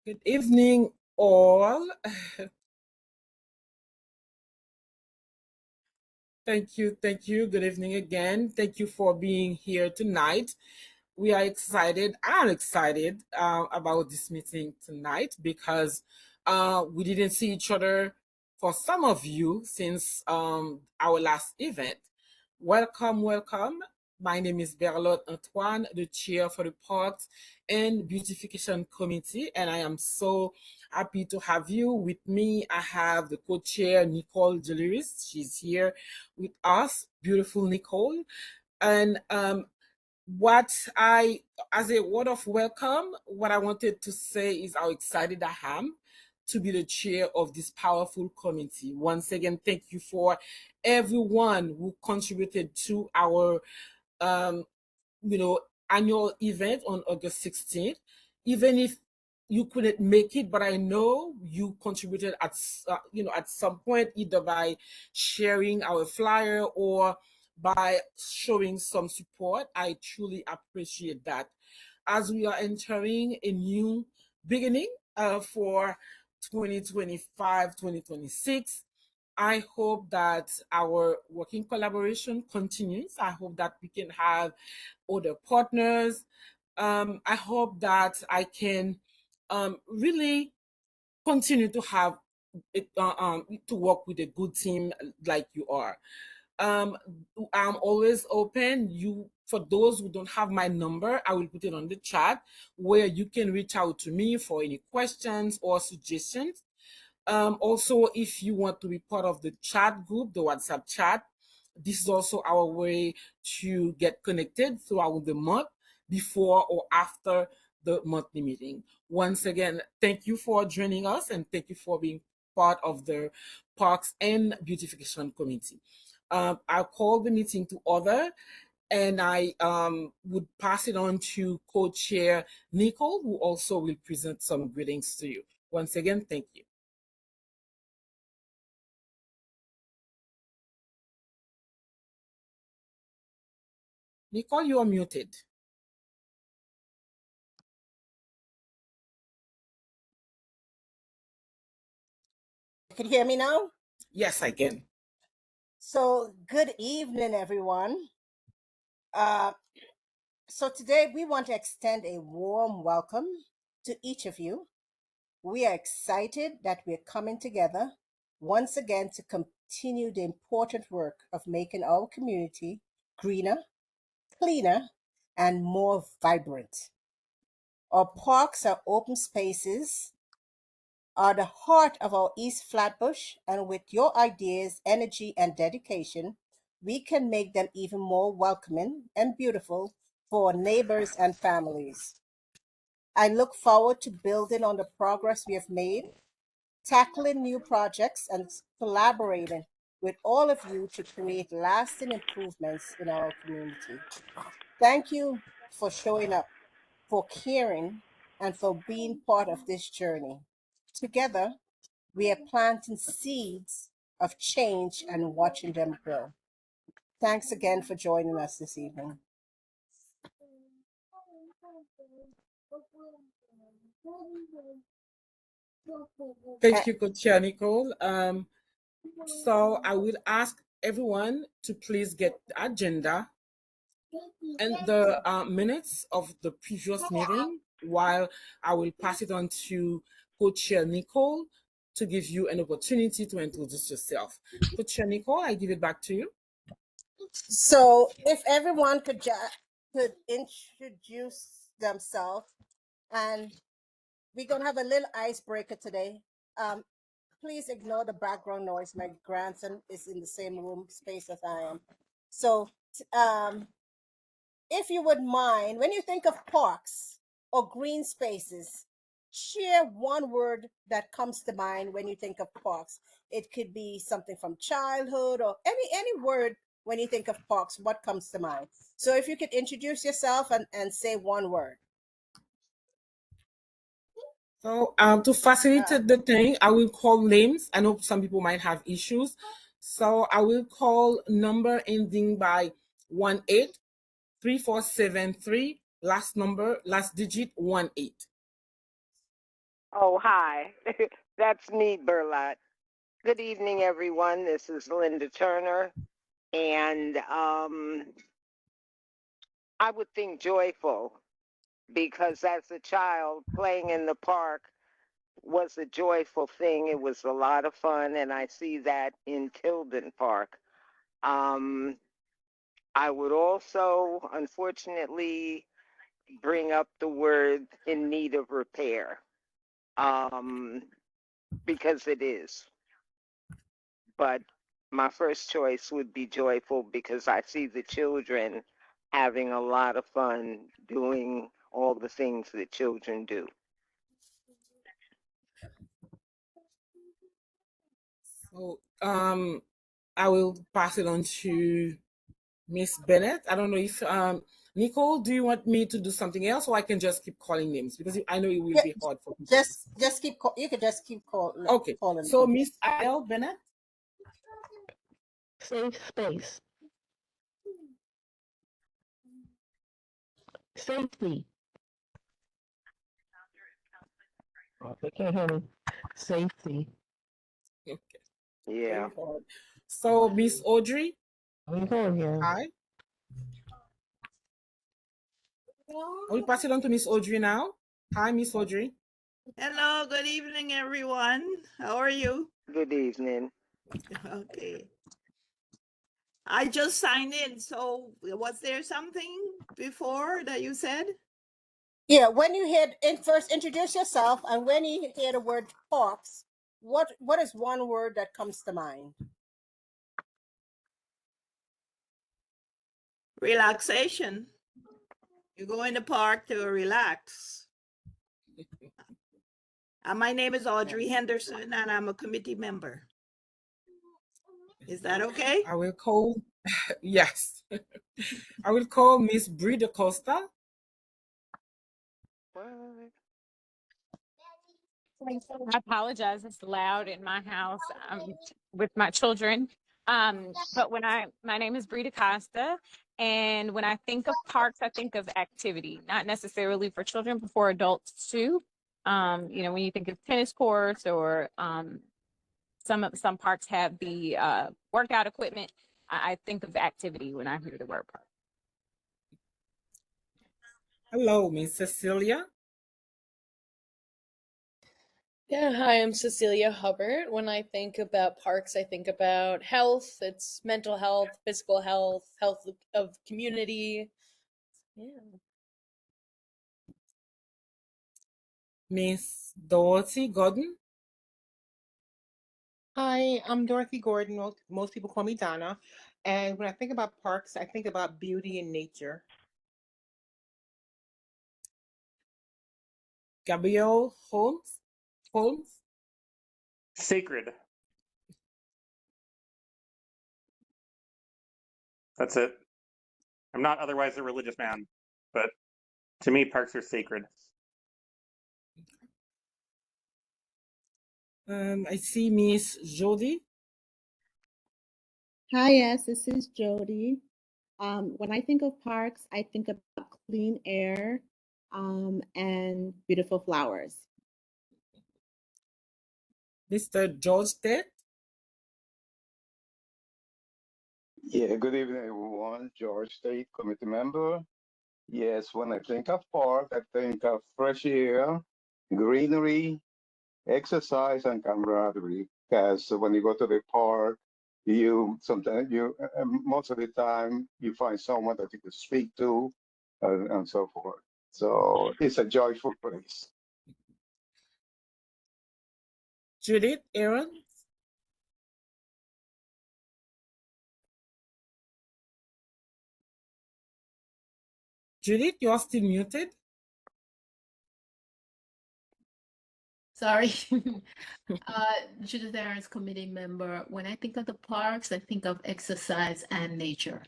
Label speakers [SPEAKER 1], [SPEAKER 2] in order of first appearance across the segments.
[SPEAKER 1] Good evening, all. Thank you. Thank you. Good evening again. Thank you for being here tonight. We are excited. I'm excited about this meeting tonight because we didn't see each other for some of you since our last event. Welcome, welcome. My name is Berlotte Antoine, the chair for the Parks and Beautification Committee, and I am so happy to have you with me. I have the co-chair Nicole Deliris. She's here with us, beautiful Nicole. And what I, as a word of welcome, what I wanted to say is how excited I am to be the chair of this powerful committee. Once again, thank you for everyone who contributed to our um, you know, annual event on August 16th. Even if you couldn't make it, but I know you contributed at some point, either by sharing our flyer or by showing some support. I truly appreciate that. As we are entering a new beginning for 2025, 2026, I hope that our working collaboration continues. I hope that we can have other partners. I hope that I can really continue to have to work with a good team like you are. Um, I'm always open. You, for those who don't have my number, I will put it on the chat where you can reach out to me for any questions or suggestions. Also, if you want to be part of the chat group, the WhatsApp chat, this is also our way to get connected throughout the month before or after the monthly meeting. Once again, thank you for joining us and thank you for being part of the Parks and Beautification Committee. I'll call the meeting to order and I would pass it on to co-chair Nicole, who also will present some greetings to you. Once again, thank you. Nicole, you are muted.
[SPEAKER 2] Can you hear me now?
[SPEAKER 1] Yes, I can.
[SPEAKER 2] So, good evening, everyone. So, today we want to extend a warm welcome to each of you. We are excited that we're coming together once again to continue the important work of making our community greener, cleaner, and more vibrant. Our parks are open spaces are the heart of our East Flatbush, and with your ideas, energy, and dedication, we can make them even more welcoming and beautiful for neighbors and families. I look forward to building on the progress we have made, tackling new projects, and collaborating with all of you to create lasting improvements in our community. Thank you for showing up, for caring, and for being part of this journey. Together, we are planting seeds of change and watching them grow. Thanks again for joining us this evening.
[SPEAKER 1] Thank you, Coach Nicole. So I will ask everyone to please get the agenda and the minutes of the previous meeting while I will pass it on to Co-Chair Nicole to give you an opportunity to introduce yourself. Co-Chair Nicole, I give it back to you.
[SPEAKER 2] So, if everyone could introduce themselves, and we're gonna have a little icebreaker today. Please ignore the background noise. My grandson is in the same room space as I am. So, if you would mind, when you think of parks or green spaces, share one word that comes to mind when you think of parks. It could be something from childhood or any word when you think of parks, what comes to mind? So if you could introduce yourself and say one word.
[SPEAKER 1] So to facilitate the thing, I will call names. I know some people might have issues. So I will call number ending by 183473, last number, last digit 18.
[SPEAKER 3] Oh, hi. That's me, Burlot. Good evening, everyone. This is Linda Turner. And I would think joyful because as a child, playing in the park was a joyful thing. It was a lot of fun. And I see that in Tilden Park. Um, I would also, unfortunately, bring up the word in need of repair um, because it is. But my first choice would be joyful because I see the children having a lot of fun doing all the things that children do.
[SPEAKER 1] So I will pass it on to Miss Bennett. I don't know if Nicole, do you want me to do something else, or I can just keep calling names because I know it will
[SPEAKER 2] Yeah,
[SPEAKER 1] be hard for people to see.
[SPEAKER 2] just keep you could just keep
[SPEAKER 1] Okay,
[SPEAKER 2] calling
[SPEAKER 1] so
[SPEAKER 2] them.
[SPEAKER 1] Miss Adele Bennett,
[SPEAKER 4] Safe space. Safety. Oh, they can't hear me. Safety.
[SPEAKER 1] okay,
[SPEAKER 3] Yeah.
[SPEAKER 1] very hard. So Miss Audrey,
[SPEAKER 4] We can hear.
[SPEAKER 1] hi. I will pass it on to Miss Audrey now. Hi, Miss Audrey.
[SPEAKER 5] Hello, good evening, everyone. How are you?
[SPEAKER 3] Good evening.
[SPEAKER 5] Okay. I just signed in. So, was there something before that you said?
[SPEAKER 2] Yeah, when you hear first introduce yourself, and when you hear the word parks, what is one word that comes to mind?
[SPEAKER 5] Relaxation. You go in the park to relax. My name is Audrey Henderson, and I'm a committee member. Is that okay?
[SPEAKER 1] I will call, yes, I will call Miss Brie Costa.
[SPEAKER 3] What?
[SPEAKER 6] I apologize. It's loud in my house with my children. But my name is Brita Costa, and when I think of parks, I think of activity, not necessarily for children, but for adults too. When you think of tennis courts or some parks have the workout equipment, I think of activity when I hear the word park.
[SPEAKER 1] Hello, Miss Cecilia.
[SPEAKER 7] Yeah, hi, I'm Cecilia Hubbard. When I think about parks, I think about health. It's mental health, physical health, health of community. Yeah.
[SPEAKER 1] Miss Dorothy Gordon.
[SPEAKER 8] Hi, I'm Dorothy Gordon. Most people call me Donna. And when I think about parks, I think about beauty and nature.
[SPEAKER 1] Gabrielle Holmes. Holmes.
[SPEAKER 9] Sacred. That's it. I'm not otherwise a religious man, but to me, parks are sacred.
[SPEAKER 1] I see Miss Jody.
[SPEAKER 10] Hi, yes, this is Jody. When I think of parks, I think about clean air, and beautiful flowers.
[SPEAKER 1] Mr. George Tate.
[SPEAKER 11] Yeah, good evening, everyone. George State Committee member. Yes, when I think of park, I think of fresh air, greenery, exercise, and camaraderie. Because when you go to the park, you sometimes most of the time you find someone that you can speak to, and so forth. So it's a joyful place.
[SPEAKER 1] Judith Aaron. Judith, you are still muted.
[SPEAKER 4] Sorry. Judith Aaron's committee member. When I think of the parks, I think of exercise and nature.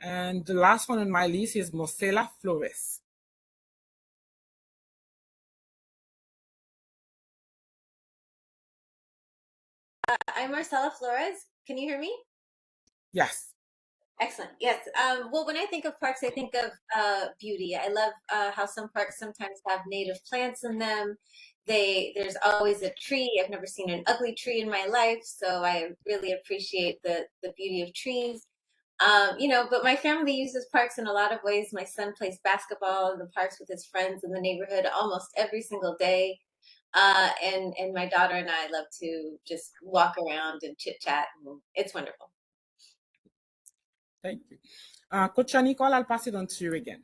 [SPEAKER 1] And the last one on my list is Marcela Flores.
[SPEAKER 12] I'm Marcela Flores. Can you hear me?
[SPEAKER 1] Yes.
[SPEAKER 12] Excellent. Yes. Well, when I think of parks, I think of beauty. I love how some parks sometimes have native plants in them. There's always a tree. I've never seen an ugly tree in my life, so I really appreciate the beauty of trees. But my family uses parks in a lot of ways. My son plays basketball in the parks with his friends in the neighborhood almost every single day. And my daughter and I love to just walk around and chit chat. It's wonderful.
[SPEAKER 1] Thank you. Coach Nicole, I'll pass it on to you again.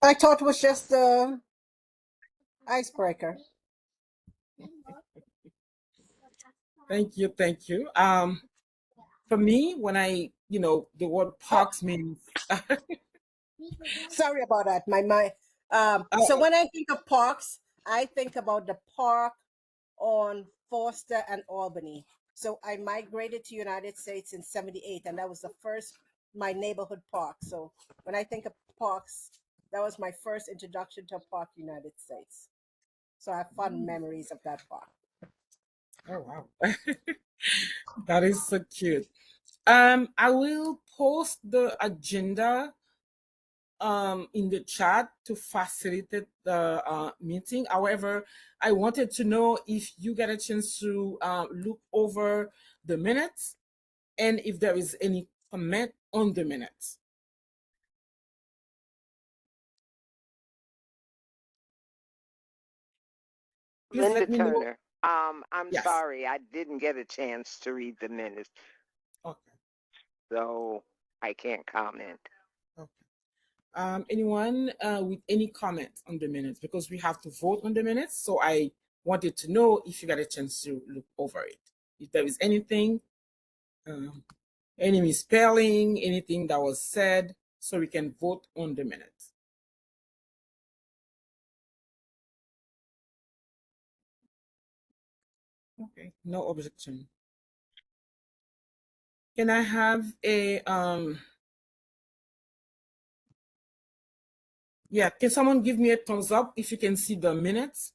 [SPEAKER 2] I thought it was just the icebreaker.
[SPEAKER 1] Thank you, thank you. For me, when the word parks means
[SPEAKER 2] Sorry about that. So when I think of parks, I think about the park on Foster and Albany. So I migrated to United States in 78, and that was my neighborhood park. So when I think of parks, that was my first introduction to a park, United States. So I have fond memories of that park.
[SPEAKER 1] oh wow. That is so cute. I will post the agenda in the chat to facilitate the meeting. However, I wanted to know if you get a chance to look over the minutes and if there is any comment on the minutes. Please
[SPEAKER 3] Linda
[SPEAKER 1] let me know.
[SPEAKER 3] Turner. I'm
[SPEAKER 1] Yes.
[SPEAKER 3] sorry, I didn't get a chance to read the minutes,
[SPEAKER 1] Okay.
[SPEAKER 3] so I can't comment.
[SPEAKER 1] Okay. Anyone with any comments on the minutes? Because we have to vote on the minutes, so I wanted to know if you got a chance to look over it. If there is anything, any misspelling, anything that was said, so we can vote on the minutes. Okay, no objection. Can I have a yeah, can someone give me a thumbs up if you can see the minutes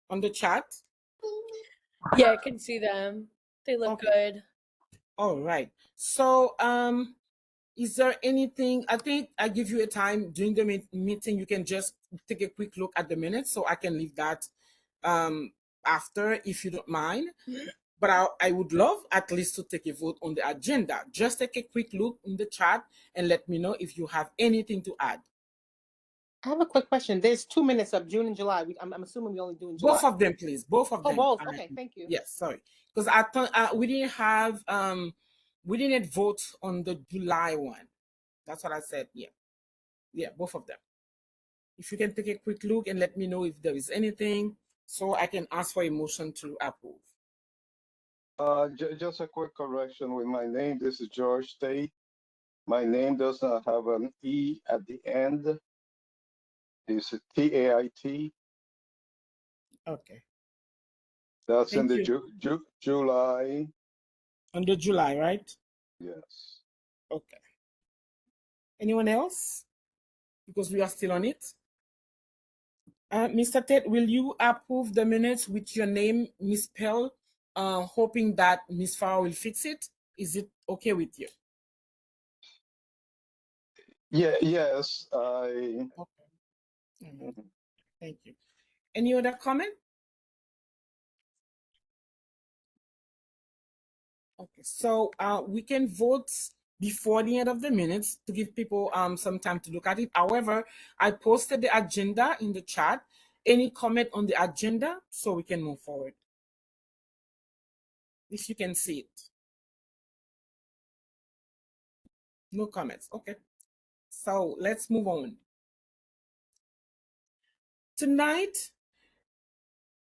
[SPEAKER 1] on the chat?
[SPEAKER 7] Yeah, I can see them. They look good.
[SPEAKER 1] All right. So is there anything? I think I give you a time during the meeting. You can just take a quick look at the minutes, so I can leave that after, if you don't mind. But I would love at least to take a vote on the agenda. Just take a quick look in the chat and let me know if you have anything to add.
[SPEAKER 8] I have a quick question. There's 2 minutes of June and July. I'm assuming we only do in July.
[SPEAKER 1] Both of them, please. Both of them.
[SPEAKER 8] Both. Okay, thank you.
[SPEAKER 1] Yes, sorry, because I thought we didn't vote on the July one. That's what I said. Yeah, both of them. If you can take a quick look and let me know if there is anything, so I can ask for a motion to approve.
[SPEAKER 11] Just a quick correction with my name. This is George State. My name does not have an E at the end. It's Tait.
[SPEAKER 1] Okay.
[SPEAKER 11] That's
[SPEAKER 1] Thank
[SPEAKER 11] in the
[SPEAKER 1] you.
[SPEAKER 11] July.
[SPEAKER 1] Under July, right?
[SPEAKER 11] Yes.
[SPEAKER 1] Okay. Anyone else? Because we are still on it. Mr. Ted, will you approve the minutes with your name misspelled, hoping that Miss Farah will fix it? Is it okay with you?
[SPEAKER 11] Yeah. Yes. I.
[SPEAKER 1] Okay. Thank you. Any other comment? Okay, so we can vote before the end of the minutes to give people some time to look at it. However, I posted the agenda in the chat. Any comment on the agenda so we can move forward? If you can see it. No comments. Okay. So let's move on. Tonight,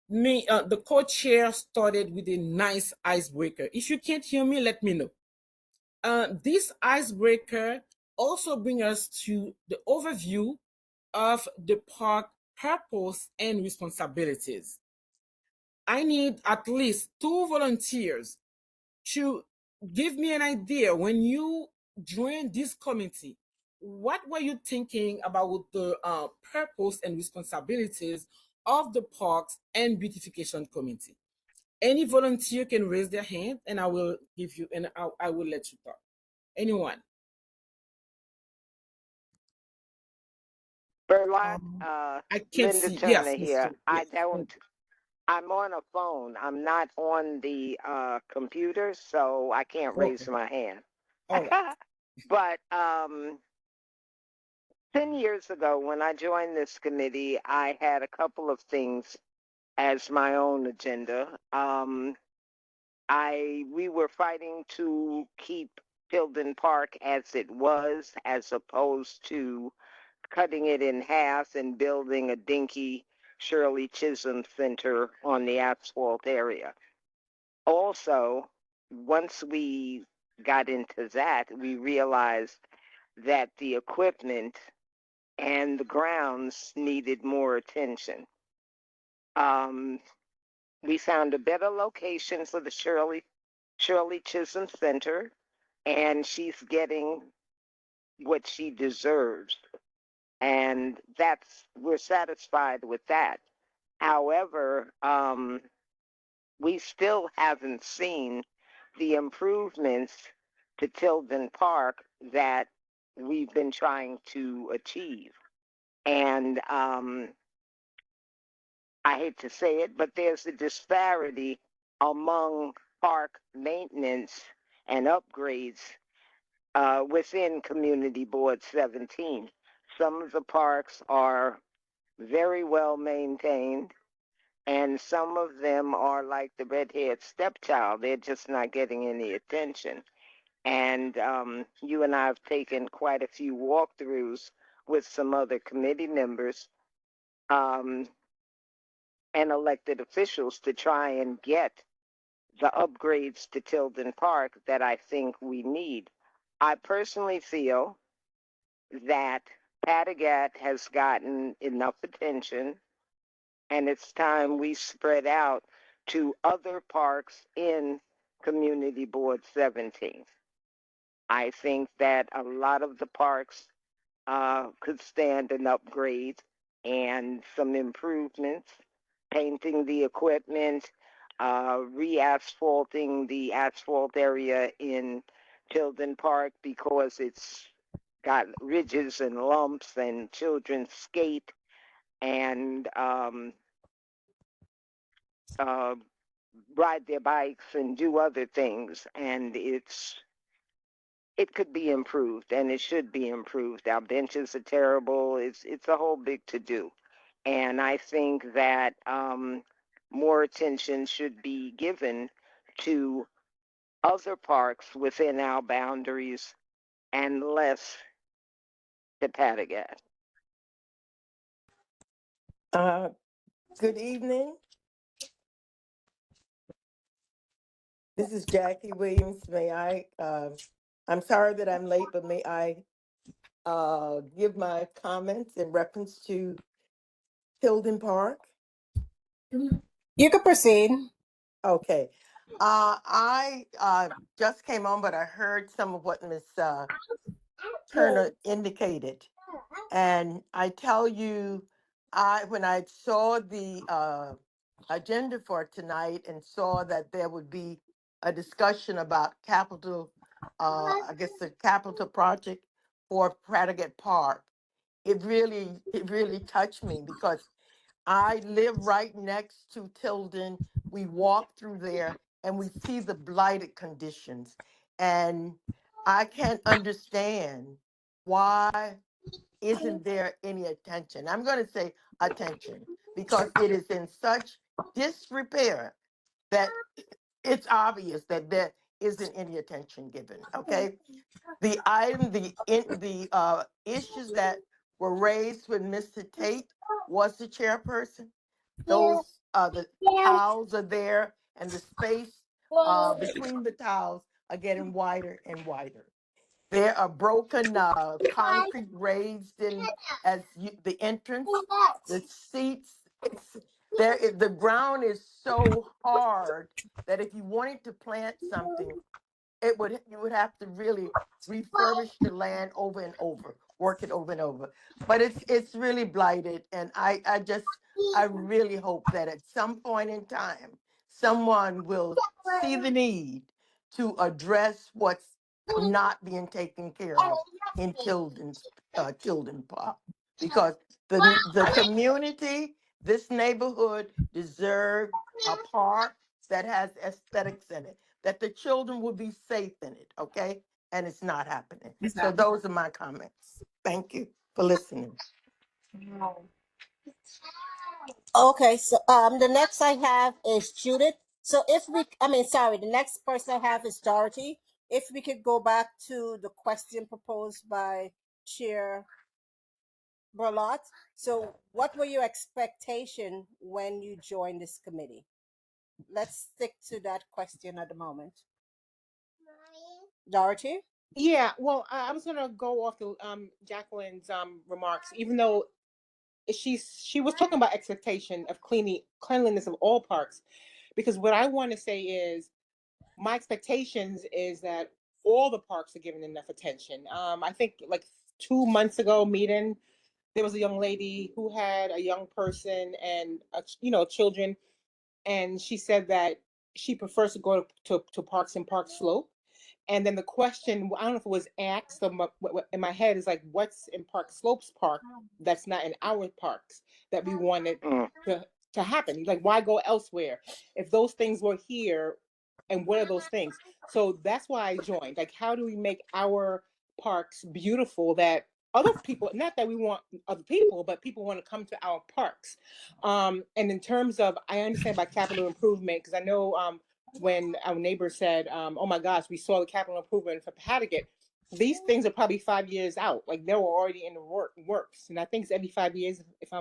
[SPEAKER 1] the co-chair started with a nice icebreaker. If you can't hear me, let me know. This icebreaker also brings us to the overview of the park purpose and responsibilities. I need at least 2 volunteers to give me an idea when you joined this committee. What were you thinking about the purpose and responsibilities of the Parks and Beautification Committee. Any volunteer can raise their hand, and I will give you, and I will let you talk. Anyone?
[SPEAKER 3] Berlot,
[SPEAKER 1] Um, I can't
[SPEAKER 3] Linda
[SPEAKER 1] see. Yes,
[SPEAKER 3] Turner here.
[SPEAKER 1] Mr.
[SPEAKER 3] I
[SPEAKER 1] Yes.
[SPEAKER 3] don't, I'm on a phone. I'm not on the computer, so I can't raise
[SPEAKER 1] Okay.
[SPEAKER 3] my hand.
[SPEAKER 1] All right.
[SPEAKER 3] But 10 years ago, when I joined this committee, I had a couple of things as my own agenda. We were fighting to keep Tilden Park as it was, as opposed to cutting it in half and building a dinky Shirley Chisholm Center on the asphalt area. Also, once we got into that, we realized that the equipment and the grounds needed more attention. Um, we found a better location for the Shirley Chisholm Center, and she's getting what she deserves. And we're satisfied with that. However, we still haven't seen the improvements to Tilden Park that we've been trying to achieve. And I hate to say it, but there's a disparity among park maintenance and upgrades within Community Board 17. Some of the parks are very well maintained, and some of them are like the red-haired stepchild. They're just not getting any attention. And you and I have taken quite a few walkthroughs with some other committee members um, and elected officials to try and get the upgrades to Tilden Park that I think we need. I personally feel that Patagat has gotten enough attention, and it's time we spread out to other parks in Community Board 17. I think that a lot of the parks could stand an upgrade and some improvements, painting the equipment, re-asphalting the asphalt area in Tilden Park because it's got ridges and lumps and children skate and uh, ride their bikes and do other things, and it could be improved, and it should be improved. Our benches are terrible. It's a whole big to do, and I think that more attention should be given to other parks within our boundaries and less to Patagat.
[SPEAKER 13] Good evening. This is Jackie Williams. I'm sorry that I'm late, but may I give my comments in reference to Tilden Park?
[SPEAKER 2] You can proceed.
[SPEAKER 13] Okay. I just came on, but I heard some of what Ms. Turner indicated. And I tell you, when I saw the agenda for tonight and saw that there would be a discussion about capital, I guess the capital project for Prattigate Park, it really touched me because I live right next to Tilden. We walk through there and we see the blighted conditions. And I can't understand why isn't there any attention? I'm going to say attention because it is in such disrepair that it's obvious that there isn't any attention given. Okay, the issues that were raised when Mr. Tate was the chairperson. The tiles are there, and the space between the tiles are getting wider and wider. There are broken concrete raised in the entrance. The seats, the ground is so hard that if you wanted to plant something, you would have to really refurbish the land over and over, work it over and over. But it's really blighted, and I really hope that at some point in time someone will see the need to address what's not being taken care of in Tilden Park, because the community, this neighborhood deserve a park that has aesthetics in it, that the children will be safe in it, okay? And it's not happening. So
[SPEAKER 1] Exactly.
[SPEAKER 13] those are my comments. Thank you for listening.
[SPEAKER 2] Okay, so the next I have is Judith. So if we, I mean, sorry, the next person I have is Dorothy. If we could go back to the question proposed by Chair Berlot. So what were your expectation when you joined this committee? Let's stick to that question at the moment. Dorothy?
[SPEAKER 8] Yeah, well, I was gonna go off the Jacqueline's remarks, even though she was talking about expectation of cleanliness of all parks, because what I want to say is my expectations is that all the parks are given enough attention. I think like 2 months ago meeting, there was a young lady who had a young person and children, and she said that she prefers to go to parks and Park Slope. And then the question, I don't know if it was asked, in my head is like, what's in Park Slopes Park that's not in our parks that we wanted to happen? Like, why go elsewhere if those things were here? And what are those things? So that's why I joined. Like, how do we make our parks beautiful that other people, not that we want other people, but people want to come to our parks. And in terms of, I understand about capital improvement, because I know when our neighbor said, oh my gosh, we saw the capital improvement for Patagonia. These things are probably 5 years out. Like they were already in the works. And I think it's every 5 years, if I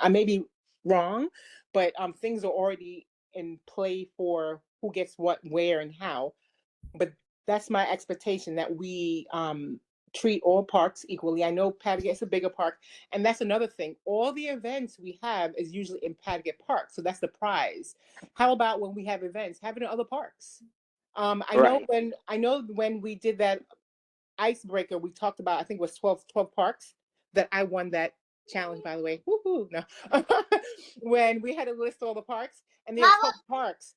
[SPEAKER 8] may be wrong, but things are already in play for who gets what, where, and how. But that's my expectation, that we treat all parks equally. I know Patagonia is a bigger park, and that's another thing. All the events we have is usually in Patagonia Park, so that's the prize. How about when we have events, have it in other parks? I know when we did that icebreaker, we talked about, I think it was 12 parks, that I won that challenge, by the way. Woohoo! No. When we had to list all the parks, and there are 12 parks,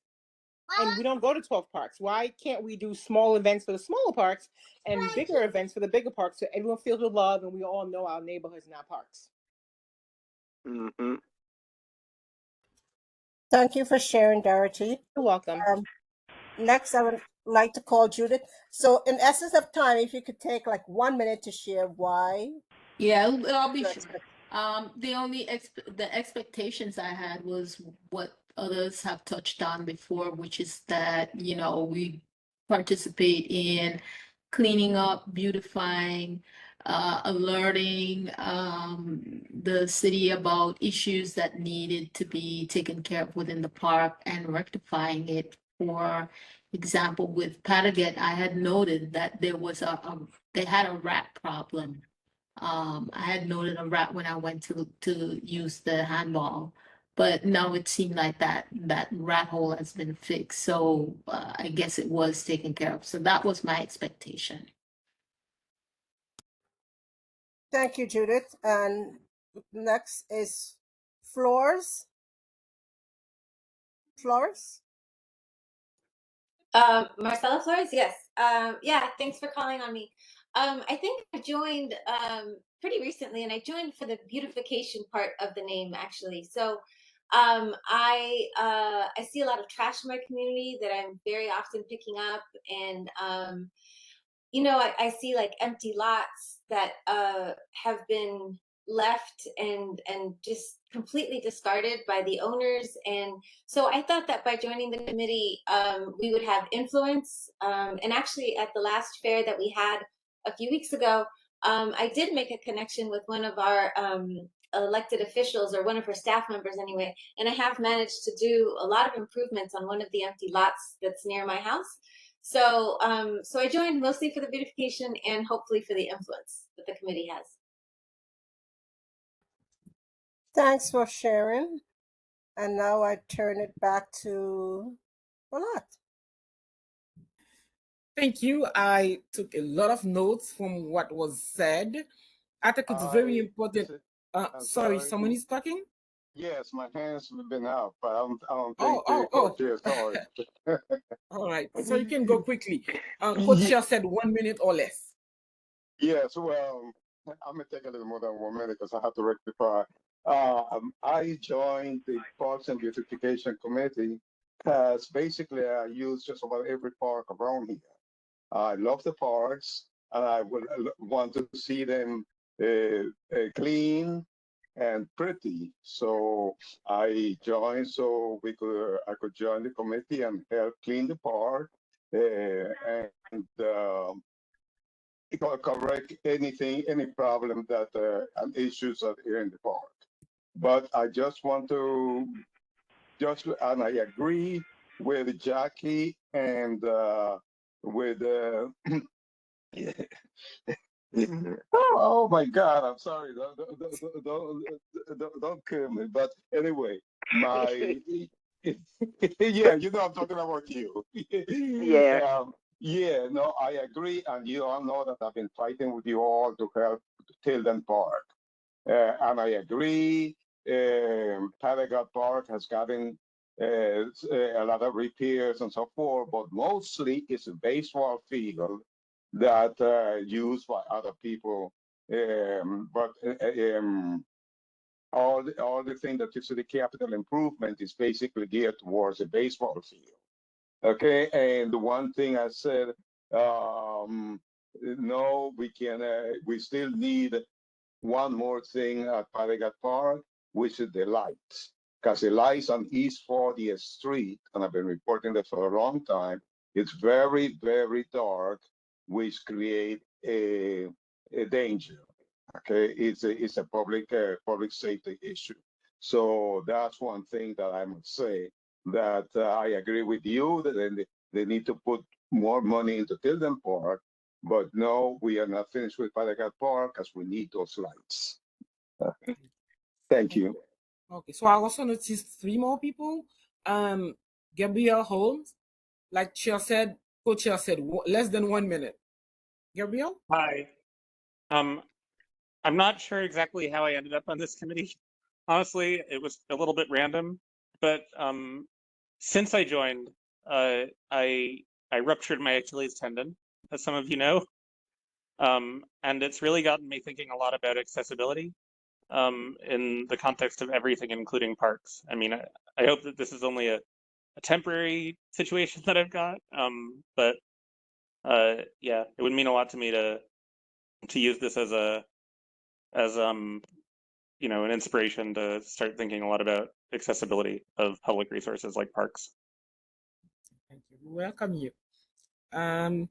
[SPEAKER 8] and we don't go to 12 parks. Why can't we do small events for the smaller parks and bigger events for the bigger parks, so everyone feels the love and we all know our neighborhoods and our parks?
[SPEAKER 3] Mm-hmm.
[SPEAKER 2] Thank you for sharing, Dorothy.
[SPEAKER 8] You're welcome.
[SPEAKER 2] Next, I would like to call Judith. So in essence of time, if you could take like 1 minute to share why.
[SPEAKER 4] Yeah, I'll be
[SPEAKER 2] you
[SPEAKER 4] short.
[SPEAKER 2] expect-
[SPEAKER 4] The only the expectations I had was what others have touched on before, which is that, we participate in cleaning up, beautifying, alerting the city about issues that needed to be taken care of within the park and rectifying it. For example, with Pataget, I had noted that there was they had a rat problem. I had noted a rat when I went to use the handball, but now it seemed like that rat hole has been fixed. So I guess it was taken care of. So that was my expectation.
[SPEAKER 2] Thank you, Judith. And next is Floors. Flores?
[SPEAKER 12] Marcella Flores, yes. Yeah, thanks for calling on me. I think I joined pretty recently, and I joined for the beautification part of the name, actually. So I see a lot of trash in my community that I'm very often picking up, and I see like empty lots that have been left and just completely discarded by the owners. And so I thought that by joining the committee, we would have influence. And actually, at the last fair that we had a few weeks ago, I did make a connection with one of our elected officials, or one of her staff members anyway, and I have managed to do a lot of improvements on one of the empty lots that's near my house. So, so I joined mostly for the beautification and hopefully for the influence that the committee has.
[SPEAKER 2] Thanks for sharing. And now I turn it back to Balat.
[SPEAKER 1] Thank you. I took a lot of notes from what was said. I think it's very
[SPEAKER 11] I,
[SPEAKER 1] important.
[SPEAKER 11] I'm
[SPEAKER 1] Sorry,
[SPEAKER 11] sorry.
[SPEAKER 1] someone is talking?
[SPEAKER 11] Yes, my hands have been up, but I don't think
[SPEAKER 1] Oh,
[SPEAKER 11] the
[SPEAKER 1] oh,
[SPEAKER 11] co-chair
[SPEAKER 1] oh.
[SPEAKER 11] saw it.
[SPEAKER 1] All right. So you can go quickly. Coach
[SPEAKER 11] Ye-
[SPEAKER 1] Chair said 1 minute or less.
[SPEAKER 11] Yes, well, I'm gonna take a little more than 1 minute because I have to rectify. I joined the Parks and Beautification Committee because basically I use just about every park around here. I love the parks, and I would want to see them clean and pretty. So I joined so we could I could join the committee and help clean the park and correct any problem that and issues that are in the park. But I just want to and I agree with Jackie and with oh my God, I'm sorry. Don't kill me. But anyway, my yeah, you know I'm talking about you.
[SPEAKER 3] Yeah.
[SPEAKER 11] Yeah, no, I agree, and you all know that I've been fighting with you all to help Tilden Park, and I agree. Patagat Park has gotten a lot of repairs and so forth, but mostly it's a baseball field that used by other people. But all the thing that you see the capital improvement is basically geared towards a baseball field. Okay, and the one thing I said, no, we can. We still need one more thing at Patagat Park, which is the lights. Because the lights on East 40th Street, and I've been reporting that for a long time, it's very, very dark, which create a danger. Okay, it's a public safety issue. So that's one thing that I must say that I agree with you that they need to put more money into Tilden Park, but no, we are not finished with Patagat Park as we need those lights. Thank
[SPEAKER 1] Thank
[SPEAKER 11] you.
[SPEAKER 1] you. Okay, so I also noticed three more people. Um, Gabriel Holmes, like Chair said, Co-Chair said, less than 1 minute. Gabriel?
[SPEAKER 9] Hi. Um, I'm not sure exactly how I ended up on this committee. Honestly, it was a little bit random, but since I joined, uh, I I ruptured my Achilles tendon, as some of you know, and it's really gotten me thinking a lot about accessibility in the context of everything, including parks. I mean, I hope that this is only a temporary situation that I've got, but yeah, it would mean a lot to me to use this as as an inspiration to start thinking a lot about accessibility of public resources like parks.
[SPEAKER 1] Thank you. We welcome you. I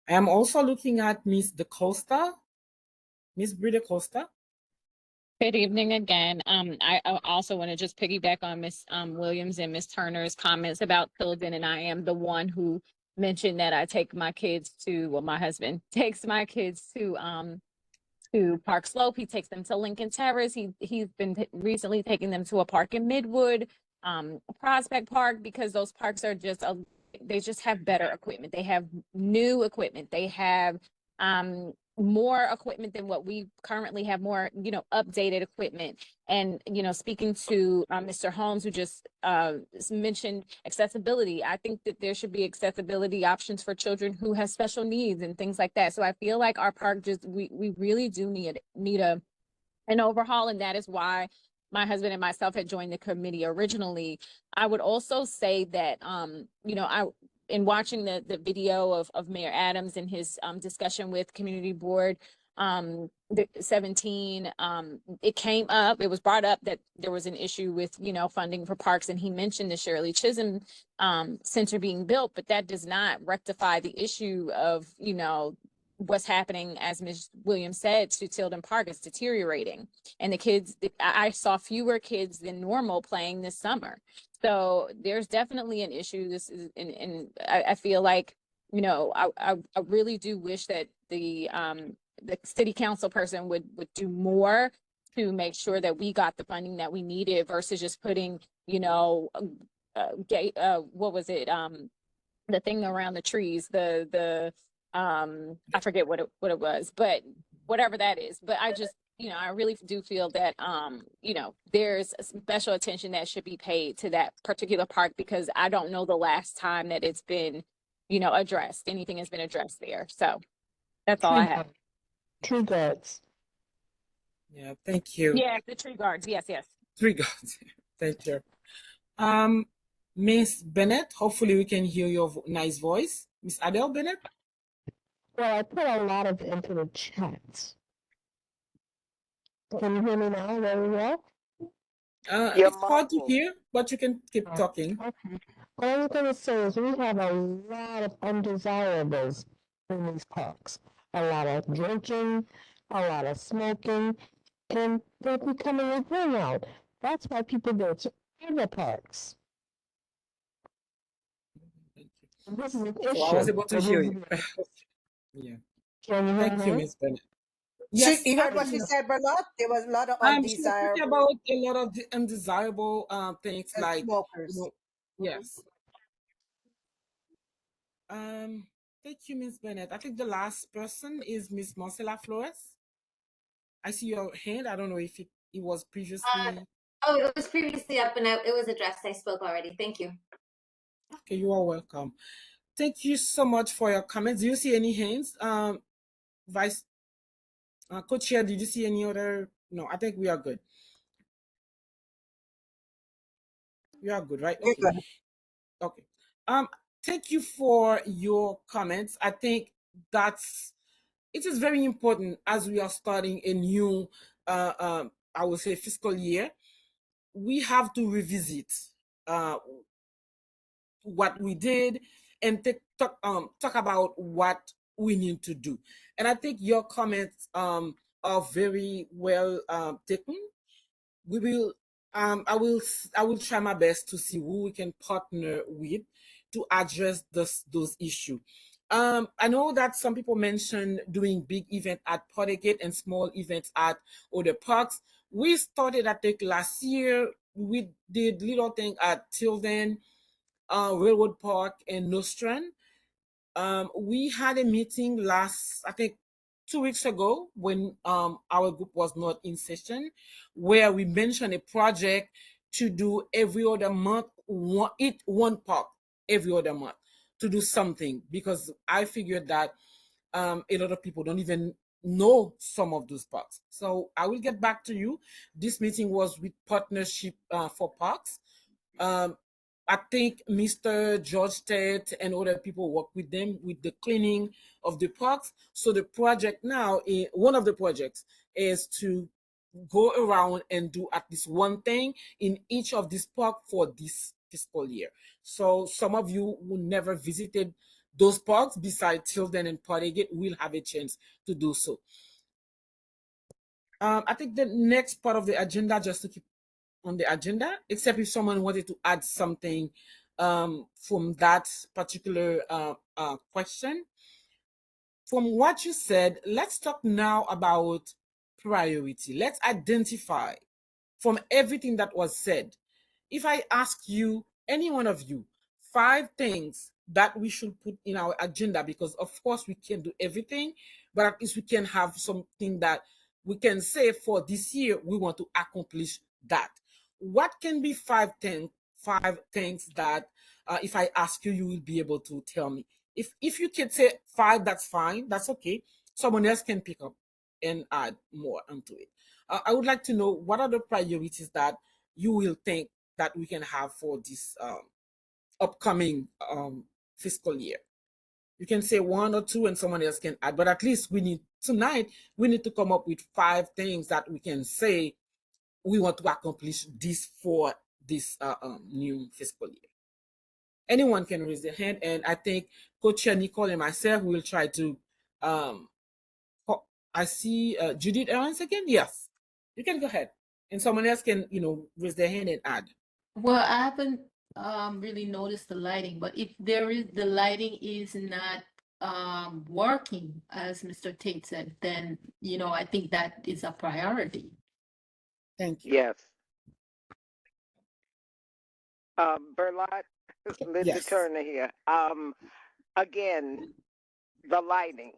[SPEAKER 1] am also looking at Miss DaCosta, Miss Brida Costa.
[SPEAKER 6] Good evening again. I also want to just piggyback on Miss Williams and Miss Turner's comments about Tilden, and I am the one who mentioned that I take my kids to, well, my husband takes my kids to Park Slope. He takes them to Lincoln Terrace. He's been recently taking them to a park in Midwood, Prospect Park, because those parks are just they just have better equipment. They have new equipment. They have more equipment than what we currently have, more updated equipment. And speaking to Mr. Holmes, who just mentioned accessibility, I think that there should be accessibility options for children who have special needs and things like that. So I feel like our park just we really do need an overhaul, and that is why my husband and myself had joined the committee originally. I would also say that I in watching the video of Mayor Adams and his discussion with community board the 17, it came up, it was brought up that there was an issue with funding for parks, and he mentioned the Shirley Chisholm center being built, but that does not rectify the issue of what's happening, as Ms. Williams said, to Tilden Park. Is deteriorating, and the kids, I saw fewer kids than normal playing this summer. So there's definitely an issue. This is, and I feel like, I really do wish that the city council person would do more to make sure that we got the funding that we needed versus just putting, what was it? the thing around the trees, the I forget what it was, but whatever that is. But I just, I really do feel that there's a special attention that should be paid to that particular park, because I don't know the last time that it's been, addressed. Anything has been addressed there. So that's all I have.
[SPEAKER 14] Tree guards.
[SPEAKER 1] Yeah, thank you.
[SPEAKER 6] Yeah, the tree guards. Yes, yes.
[SPEAKER 1] Tree guards. Thank you. Miss Bennett, hopefully we can hear your nice voice. Miss Adele Bennett?
[SPEAKER 14] Well, I put a lot of into the chat. Can you hear me now very well?
[SPEAKER 3] You're
[SPEAKER 1] It's hard to
[SPEAKER 3] muffled.
[SPEAKER 1] hear, but you can keep talking.
[SPEAKER 14] Okay. What I was going to say is we have a lot of undesirables in these parks. A lot of drinking, a lot of smoking, and they're becoming a burnout. That's why people go to other parks. This is an issue.
[SPEAKER 1] So I was able to hear you. Yeah. Thank you, Miss Bennett. Yes,
[SPEAKER 2] You heard what she said, Bernard? There was a lot of
[SPEAKER 1] she was talking
[SPEAKER 2] undesirable
[SPEAKER 1] about a lot of undesirable things like,
[SPEAKER 2] smokers.
[SPEAKER 1] yes. Thank you, Miss Bennett. I think the last person is Miss Marcela Flores. I see your hand. I don't know if it was previously.
[SPEAKER 12] It was previously up and it was addressed. I spoke already. Thank you.
[SPEAKER 1] Okay, you are welcome. Thank you so much for your comments. Do you see any hands? Vice Co-chair, did you see any other? No, I think we are good. We are good, right? Okay. Okay. Thank you for your comments. I think it is very important as we are starting a new I would say fiscal year. We have to revisit what we did and talk about what we need to do. And I think your comments are very well taken. We will I will try my best to see who we can partner with to address those issues. I know that some people mentioned doing big event at Portegate and small events at other parks. We started, I think, last year. We did little thing at Tilden, Railroad Park, and Nostrand. We had a meeting I think, 2 weeks ago when our group was not in session, where we mentioned a project to do every other month, one park every other month to do something, because I figured that a lot of people don't even know some of those parks. So I will get back to you. This meeting was with Partnership for Parks. I think Mr. George Tate and other people work with them with the cleaning of the parks. So the project now, one of the projects is to go around and do at least one thing in each of these parks for this fiscal year. So some of you who never visited those parks besides Tilden and Portegate will have a chance to do so. I think the next part of the agenda, just to keep on the agenda, except if someone wanted to add something from that particular question. From what you said, let's talk now about priority. Let's identify from everything that was said. If I ask you, any one of you, 5 things that we should put in our agenda, because of course we can't do everything, but at least we can have something that we can say for this year we want to accomplish that. What can be 5 things that if I ask you, you will be able to tell me? If you can say 5, that's fine. That's okay. Someone else can pick up and add more onto it. I would like to know what are the priorities that you will think that we can have for this upcoming fiscal year. You can say 1 or 2 and someone else can add, but at least we need to come up with 5 things that we can say we want to accomplish this for this new fiscal year. Anyone can raise their hand, and I think Coach Nicole and myself will try to I see Judith Owens again. Yes, you can go ahead, and someone else can raise their hand and add.
[SPEAKER 4] Well, I haven't really noticed the lighting, but if the lighting is not working, as Mr. Tate said, then I think that is a priority.
[SPEAKER 1] Thank you.
[SPEAKER 3] Yes. Berlot, Linda
[SPEAKER 1] Yes.
[SPEAKER 3] Turner here. Again, the lighting.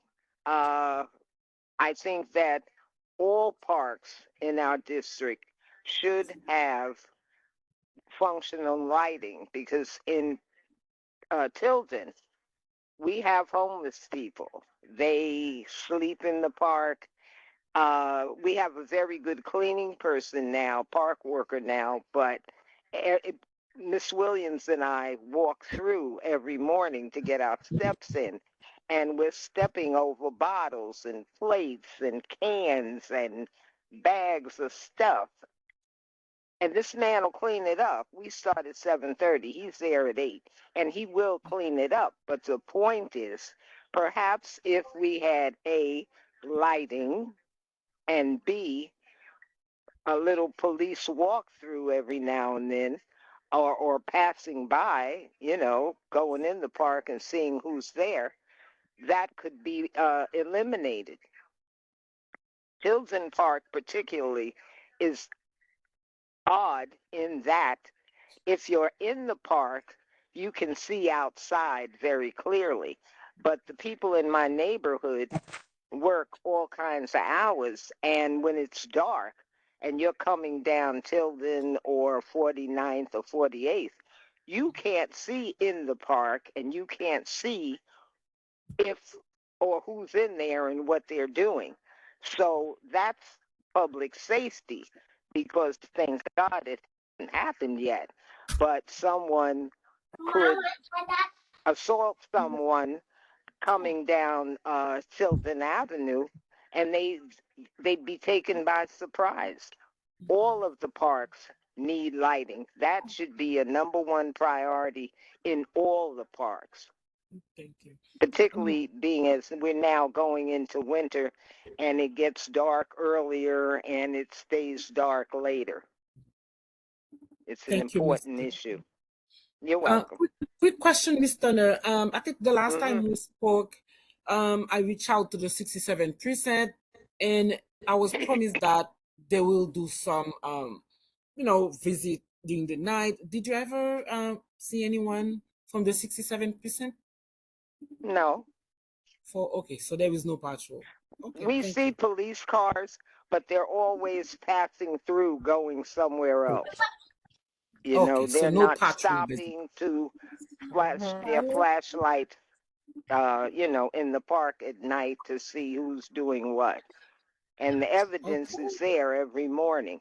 [SPEAKER 3] I think that all parks in our district should have functional lighting because in Tilden, we have homeless people. They sleep in the park. We have a very good cleaning person now, park worker now, but Miss Williams and I walk through every morning to get our steps in, and we're stepping over bottles and plates and cans and bags of stuff. And this man will clean it up. We start at 7:30. He's there at 8, and he will clean it up. But the point is, perhaps if we had A, lighting, and B, a little police walkthrough every now and then, or passing by, going in the park and seeing who's there, that could be eliminated. Tilden Park, particularly, is odd in that if you're in the park, you can see outside very clearly. But the people in my neighborhood work all kinds of hours, and when it's dark and you're coming down Tilden or 49th or 48th, you can't see in the park and you can't see if or who's in there and what they're doing. So that's public safety because thank God it hasn't happened yet. But someone could assault someone coming down Tilden Avenue, and they'd be taken by surprise. All of the parks need lighting. That should be a number one priority in all the parks.
[SPEAKER 1] Thank you.
[SPEAKER 3] Particularly being as we're now going into winter and it gets dark earlier and it stays dark later. It's an
[SPEAKER 1] Thank you, Miss.
[SPEAKER 3] important issue. You're welcome.
[SPEAKER 1] Quick question, Miss Turner. I think the last time
[SPEAKER 3] Mhm.
[SPEAKER 1] we spoke, I reached out to the 67 precinct, and I was promised that they will do some, visit during the night. Did you ever see anyone from the 67 precinct?
[SPEAKER 3] No,
[SPEAKER 1] Okay, so there is no patrol. Okay,
[SPEAKER 3] we
[SPEAKER 1] thank
[SPEAKER 3] see
[SPEAKER 1] you.
[SPEAKER 3] police cars, but they're always passing through, going somewhere
[SPEAKER 1] Okay,
[SPEAKER 3] else.
[SPEAKER 1] so
[SPEAKER 3] They're
[SPEAKER 1] no
[SPEAKER 3] not
[SPEAKER 1] patrol visit.
[SPEAKER 3] stopping to flash their flashlight, in the park at night to see who's doing what. And the evidence
[SPEAKER 1] Okay.
[SPEAKER 3] is there every morning.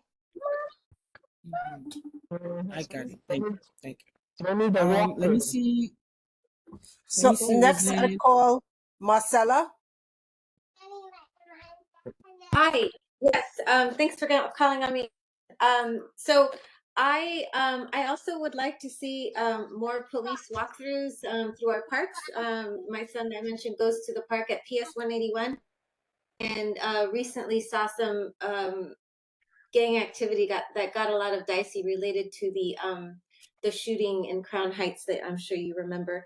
[SPEAKER 1] I got it. Thank you. Thank you.
[SPEAKER 14] They need a
[SPEAKER 1] Let me
[SPEAKER 14] walkthrough.
[SPEAKER 1] see. Let
[SPEAKER 2] So
[SPEAKER 1] me see who's
[SPEAKER 2] next I
[SPEAKER 1] next.
[SPEAKER 2] call Marcella.
[SPEAKER 12] Hi. Yes. Thanks for calling on me. So I also would like to see more police walkthroughs through our parks. My son, I mentioned, goes to the park at PS 181, and recently saw some gang activity that got a lot of dicey related to the shooting in Crown Heights that I'm sure you remember.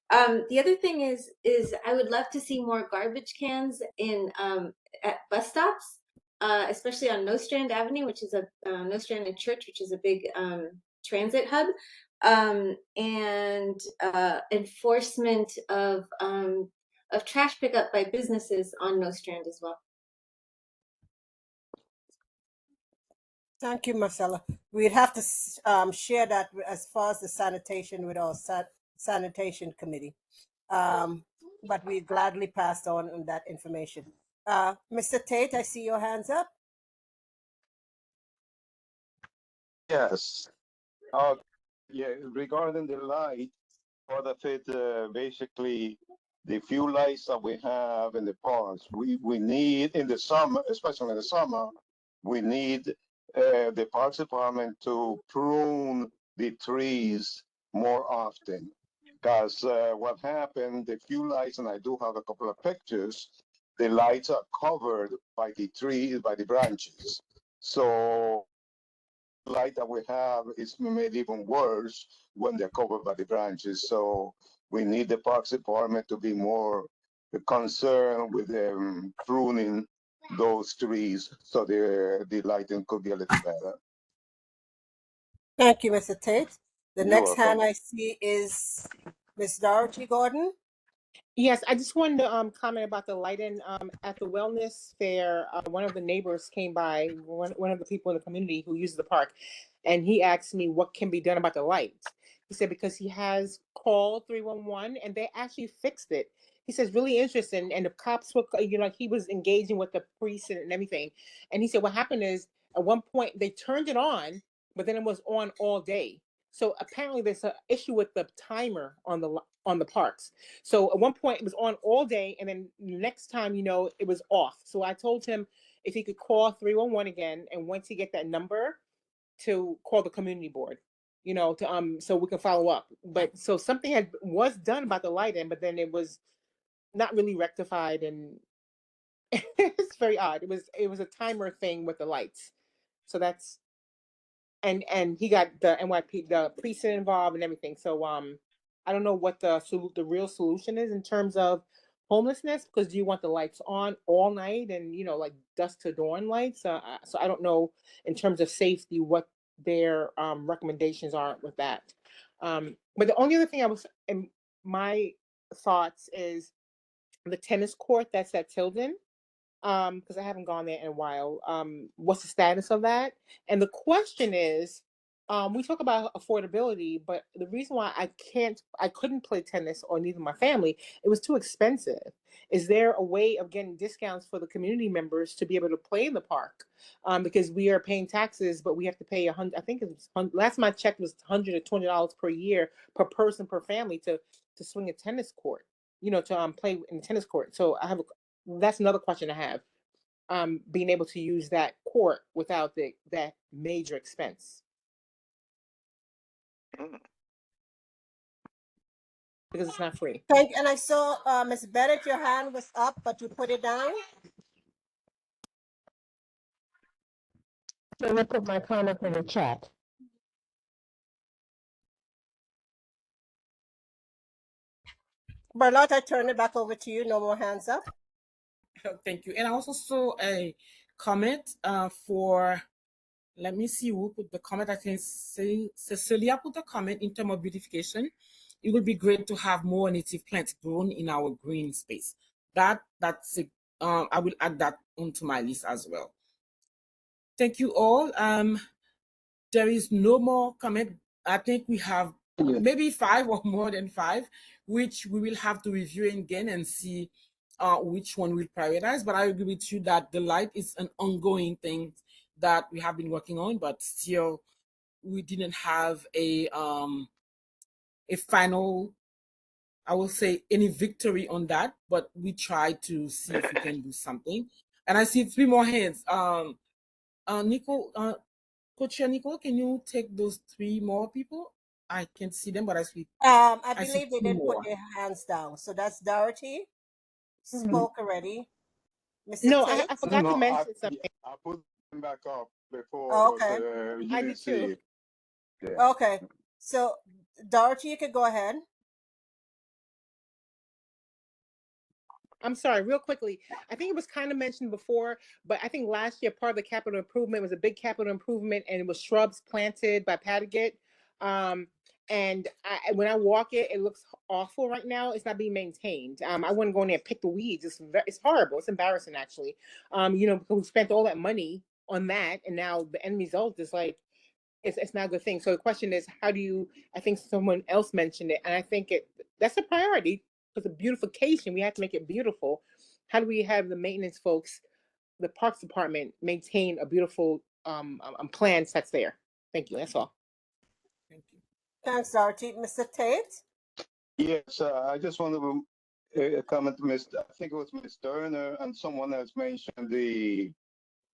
[SPEAKER 12] The other thing is I would love to see more garbage cans in at bus stops, especially on Nostrand Avenue, which is a Nostrand and Church, which is a big transit hub, and enforcement of trash pickup by businesses on Nostrand as well.
[SPEAKER 2] Thank you, Marcella. We'd have to share that as far as the sanitation with our sanitation committee. But we gladly passed on that information. Mr. Tate, I see your hands up.
[SPEAKER 11] Yes. Yeah, regarding the light, part of it, basically, the few lights that we have in the parks, we need in the summer, especially in the summer, we need the Parks Department to prune the trees more often. Because what happened, the few lights, and I do have a couple of pictures, the lights are covered by the trees, by the branches. So light that we have is made even worse when they're covered by the branches. So we need the Parks Department to be more concerned with pruning those trees so the lighting could be a little better.
[SPEAKER 2] Thank you, Mr. Tate. The
[SPEAKER 11] You're
[SPEAKER 2] next hand
[SPEAKER 11] welcome.
[SPEAKER 2] I see is Miss Dorothy Gordon.
[SPEAKER 8] Yes, I just wanted to comment about the lighting at the wellness fair. One of the neighbors came by, one of the people in the community who uses the park, and he asked me what can be done about the lights. He said because he has called 311 and they actually fixed it. He says really interesting, and the cops were, like he was engaging with the priest and everything. And he said what happened is at one point they turned it on, but then it was on all day. So apparently there's an issue with the timer on the parks. So at one point it was on all day, and then next time, it was off. So I told him if he could call 311 again, and once he get that number, to call the community board, to so we can follow up. But so something was done about the lighting, but then it was not really rectified, and it's very odd. It was a timer thing with the lights. So that's and he got the NYP, the precinct involved and everything. So I don't know what the real solution is in terms of homelessness, because do you want the lights on all night and like dusk to dawn lights? So I don't know in terms of safety what their recommendations are with that. But the only other thing I was in my thoughts is the tennis court that's at Tilden, because I haven't gone there in a while. What's the status of that? And the question is, we talk about affordability, but the reason why I couldn't play tennis, or neither my family, it was too expensive. Is there a way of getting discounts for the community members to be able to play in the park? Because we are paying taxes, but we have to pay 100. I think it was last my check was $120 per year per person per family to swing a tennis court. To play in the tennis court. So that's another question I have. Being able to use that court without that major expense,
[SPEAKER 3] Mm.
[SPEAKER 8] because it's not free.
[SPEAKER 2] And I saw Miss Bennett, your hand was up, but you put it down.
[SPEAKER 14] So let me put my comment in the chat.
[SPEAKER 2] Barlotte, I turn it back over to you. No more hands up.
[SPEAKER 1] Thank you. And I also saw a comment for, let me see who put the comment. I can say Cecilia put a comment in terms of beautification. It would be great to have more native plants grown in our green space. That's it. I will add that onto my list as well. Thank you all. There is no more comment. I think we have maybe 5 or more than 5, which we will have to review again and see which one we prioritize. But I agree with you that the light is an ongoing thing that we have been working on, but still we didn't have a final, I will say, any victory on that, but we tried to see if we can do something. And I see 3 more hands. Nicole, Coach Nicole, can you take those 3 more people? I can see them, but I see
[SPEAKER 2] I
[SPEAKER 1] I see
[SPEAKER 2] believe they
[SPEAKER 1] 2
[SPEAKER 2] didn't put
[SPEAKER 1] more.
[SPEAKER 2] their hands down. So that's Dorothy.
[SPEAKER 11] Mm-hmm.
[SPEAKER 2] Spoke already. Mr.
[SPEAKER 8] No,
[SPEAKER 2] Tate?
[SPEAKER 8] I forgot to
[SPEAKER 11] No,
[SPEAKER 8] mention something.
[SPEAKER 11] I put them back up before,
[SPEAKER 2] Oh,
[SPEAKER 11] but
[SPEAKER 2] okay.
[SPEAKER 11] you
[SPEAKER 8] I
[SPEAKER 11] didn't
[SPEAKER 8] did
[SPEAKER 11] see
[SPEAKER 8] too.
[SPEAKER 11] it. Yeah.
[SPEAKER 2] Okay. So, Dorothy, you could go ahead.
[SPEAKER 8] I'm sorry, real quickly. I think it was kind of mentioned before, but I think last year part of the capital improvement was a big capital improvement, and it was shrubs planted by Patigat. And when I walk it, it looks awful right now. It's not being maintained. I wouldn't go in there and pick the weeds. It's horrible. It's embarrassing, actually. Because we spent all that money on that, and now the end result is like it's not a good thing. So the question is, how do you? I think someone else mentioned it, and I think that's a priority, because the beautification, we have to make it beautiful. How do we have the maintenance folks, the parks department, maintain a beautiful plan that's there? Thank you. That's all.
[SPEAKER 1] Thank you.
[SPEAKER 2] Thanks, Dorothy. Mr. Tate?
[SPEAKER 11] Yes, I just want to comment, I think it was Miss Turner and someone else mentioned the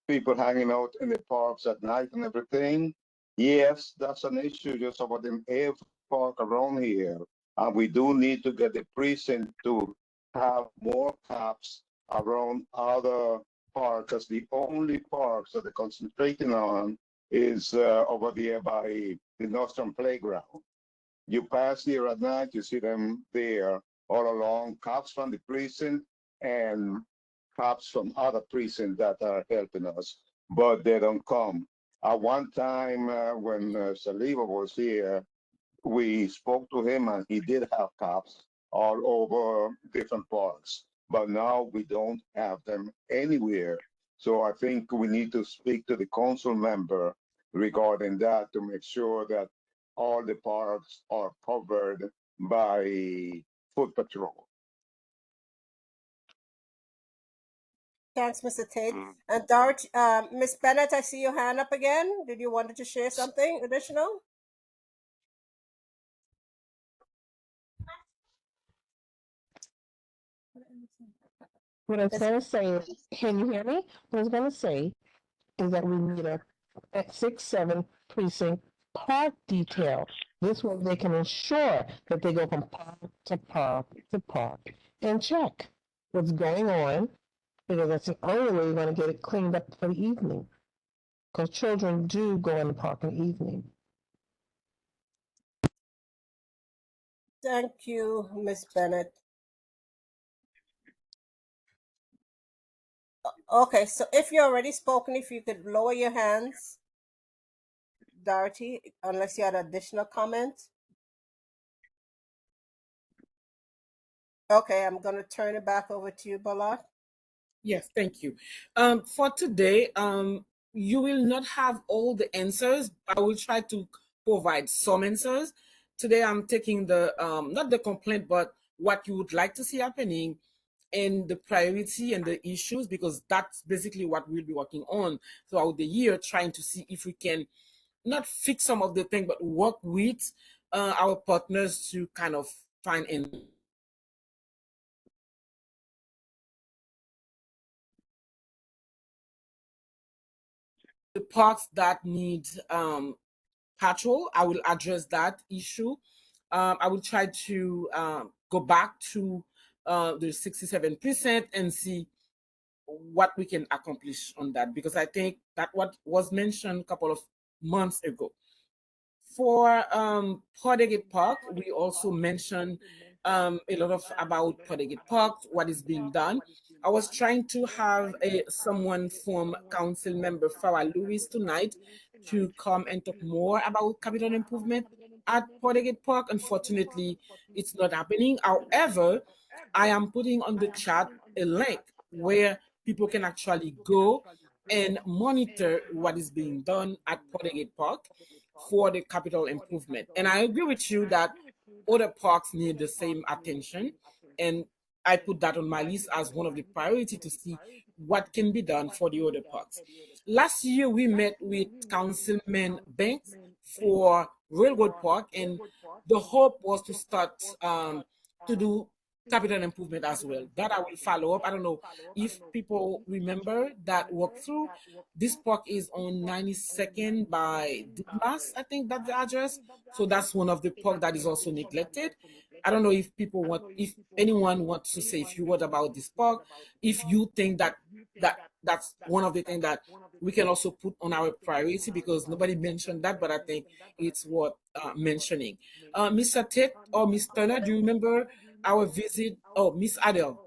[SPEAKER 11] people hanging out in the parks at night and everything. Yes, that's an issue just about in every park around here. And we do need to get the precinct to have more cops around other parks, as the only parks that they're concentrating on is over there by the Nostrum Playground. You pass here at night, you see them there all along, cops from the precinct and cops from other precincts that are helping us, but they don't come. At one time when Saliva was here, we spoke to him and he did have cops all over different parks, but now we don't have them anywhere. So I think we need to speak to the council member regarding that to make sure that all the parks are covered by foot patrol.
[SPEAKER 2] Thanks, Mr. Tate. And Dorothy, Miss Bennett, I see your hand up again. Did you want to share something additional?
[SPEAKER 14] What I was
[SPEAKER 2] Miss-
[SPEAKER 14] going to say, can you hear me? What I was going to say is that we need a at 6-7 precinct park detail. This way they can ensure that they go from park to park to park and check what's going on, because that's the only way you're going to get it cleaned up for the evening. Because children do go in the park in the evening.
[SPEAKER 2] Thank you, Miss Bennett. Okay, so if you're already spoken, if you could lower your hands, Dorothy, unless you had additional comments. Okay, I'm going to turn it back over to you, Balak.
[SPEAKER 1] Yes, thank you. For today, you will not have all the answers. I will try to provide some answers. Today, I'm taking the not the complaint, but what you would like to see happening and the priority and the issues, because that's basically what we'll be working on throughout the year, trying to see if we can not fix some of the things, but work with our partners to kind of find an the parks that need patrol. I will address that issue. I will try to go back to the 67% and see what we can accomplish on that, because I think that what was mentioned a couple of months ago. For Podegate Park, we also mentioned a lot of about Podegate Park, what is being done. I was trying to have someone from Council Member Farah Lewis tonight to come and talk more about capital improvement at Podegate Park. Unfortunately, it's not happening. However, I am putting on the chat a link where people can actually go and monitor what is being done at Podegate Park for the capital improvement. And I agree with you that other parks need the same attention. And I put that on my list as one of the priority to see what can be done for the other parks. Last year, we met with Councilman Banks for Railroad Park, and the hope was to start to do capital improvement as well. That I will follow up. I don't know if people remember that walkthrough. This park is on 92nd by Dumas, I think that's the address. So that's one of the park that is also neglected. I don't know if people want, if anyone wants to say a few words about this park, if you think that that's one of the things that we can also put on our priority, because nobody mentioned that, but I think it's worth mentioning. Mr. Tate or Miss Turner, do you remember our visit? Oh, Miss Adele.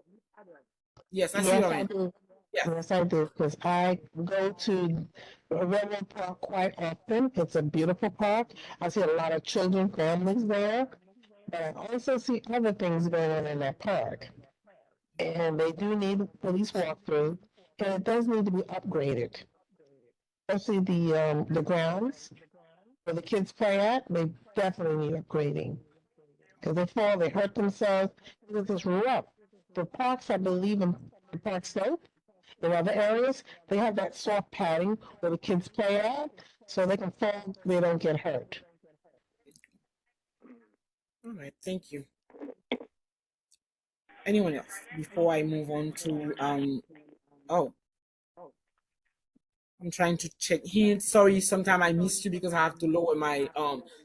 [SPEAKER 1] Yes, I see
[SPEAKER 14] Yes,
[SPEAKER 1] your
[SPEAKER 14] I
[SPEAKER 1] hand.
[SPEAKER 14] do.
[SPEAKER 1] Yeah.
[SPEAKER 14] Yes, I do, because I go to Railroad Park quite often. It's a beautiful park. I see a lot of children, families there, but I also see other things going on in that park. And they do need police walkthrough, and it does need to be upgraded. Especially the grounds where the kids play at, they definitely need upgrading. Because they fall, they hurt themselves, because it's rough. The parks, I believe, in the park slope, in other areas, they have that soft padding where the kids play at, so they can fall, they don't get hurt.
[SPEAKER 1] All right. Thank you. Anyone else before I move on to oh, I'm trying to check hands. Sorry, sometime I missed you because I have to lower my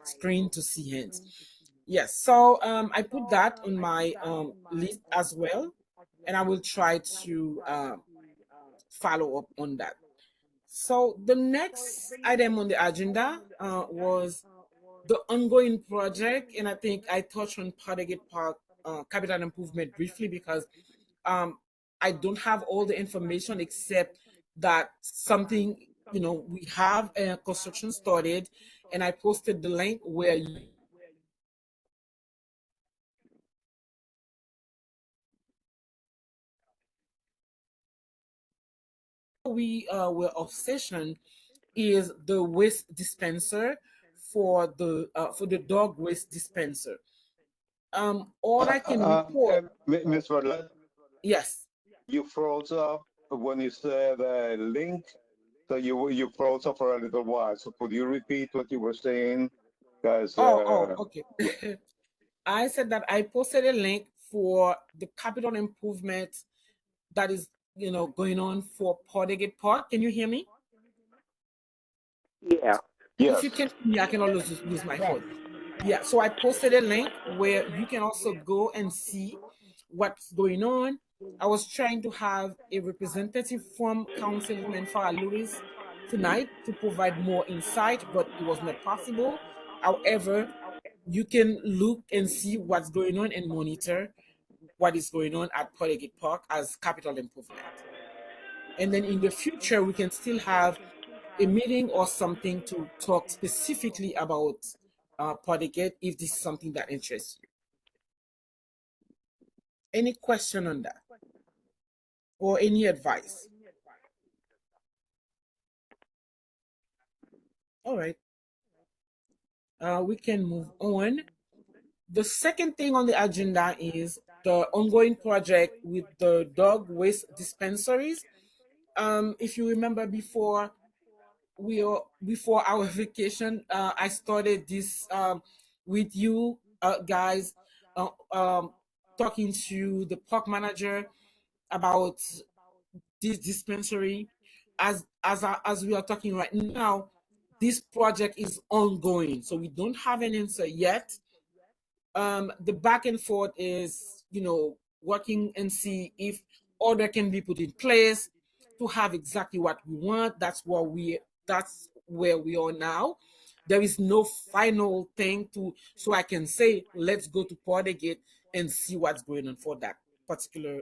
[SPEAKER 1] screen to see hands. Yes, so I put that on my list as well, and I will try to follow up on that. So the next item on the agenda was the ongoing project, and I think I touched on Partagate Park capital improvement briefly because um, I don't have all the information except that something, we have a construction started, and I posted the link where we were of session is the waste dispenser for the dog waste dispenser. All I can report.
[SPEAKER 11] Miss Rodlet,
[SPEAKER 1] Yes.
[SPEAKER 11] you froze up when you said link. So you froze up for a little while. So could you repeat what you were saying? Because
[SPEAKER 1] Okay.
[SPEAKER 11] yeah,
[SPEAKER 1] I said that I posted a link for the capital improvement that is, going on for Portegate Park. Can you hear me?
[SPEAKER 3] Yeah.
[SPEAKER 1] If
[SPEAKER 11] yes.
[SPEAKER 1] you can hear me, I can always just use my
[SPEAKER 14] Yes.
[SPEAKER 1] phone. Yeah, so I posted a link where you can also go and see what's going on. I was trying to have a representative from Councilman Farah Lewis tonight to provide more insight, but it was not possible. However, you can look and see what's going on and monitor what is going on at Portegate Park as capital improvement. And then in the future, we can still have a meeting or something to talk specifically about Portegate if this is something that interests you. Any question on that or any advice? All right, we can move on. The second thing on the agenda is the ongoing project with the dog waste dispensaries. If you remember before our vacation, I started this with you guys, talking to the park manager about this dispensary. As we are talking right now, this project is ongoing, so we don't have an answer yet. The back and forth is, working and see if order can be put in place to have exactly what we want. That's where we are now. There is no final thing to so I can say let's go to Portegate and see what's going on for that particular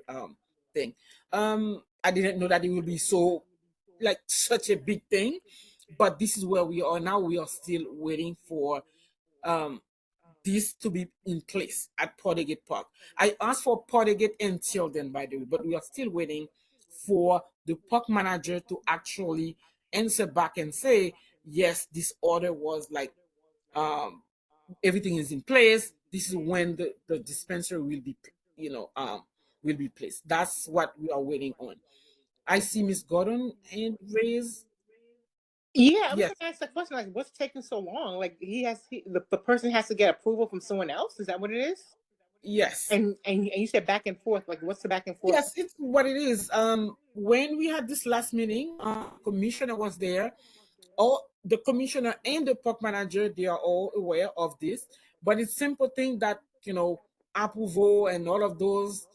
[SPEAKER 1] thing. I didn't know that it would be so like such a big thing, but this is where we are now. We are still waiting for um this to be in place at Portegate Park. I asked for Portegate until then, by the way, but we are still waiting for the park manager to actually answer back and say, yes, this order was like, um, everything is in place. This is when the dispenser will be, will be placed. That's what we are waiting on. I see Miss Gordon hand raised.
[SPEAKER 8] Yeah, I was
[SPEAKER 1] Yes,
[SPEAKER 8] going to ask that question. Like, what's taking so long? Like, the person has to get approval from someone else. Is that what it is?
[SPEAKER 1] yes.
[SPEAKER 8] And you said back and forth. Like, what's the back and forth?
[SPEAKER 1] Yes, it's what it is. When we had this last meeting, commissioner was there. All the commissioner and the park manager, they are all aware of this. But it's simple thing that approval and all of those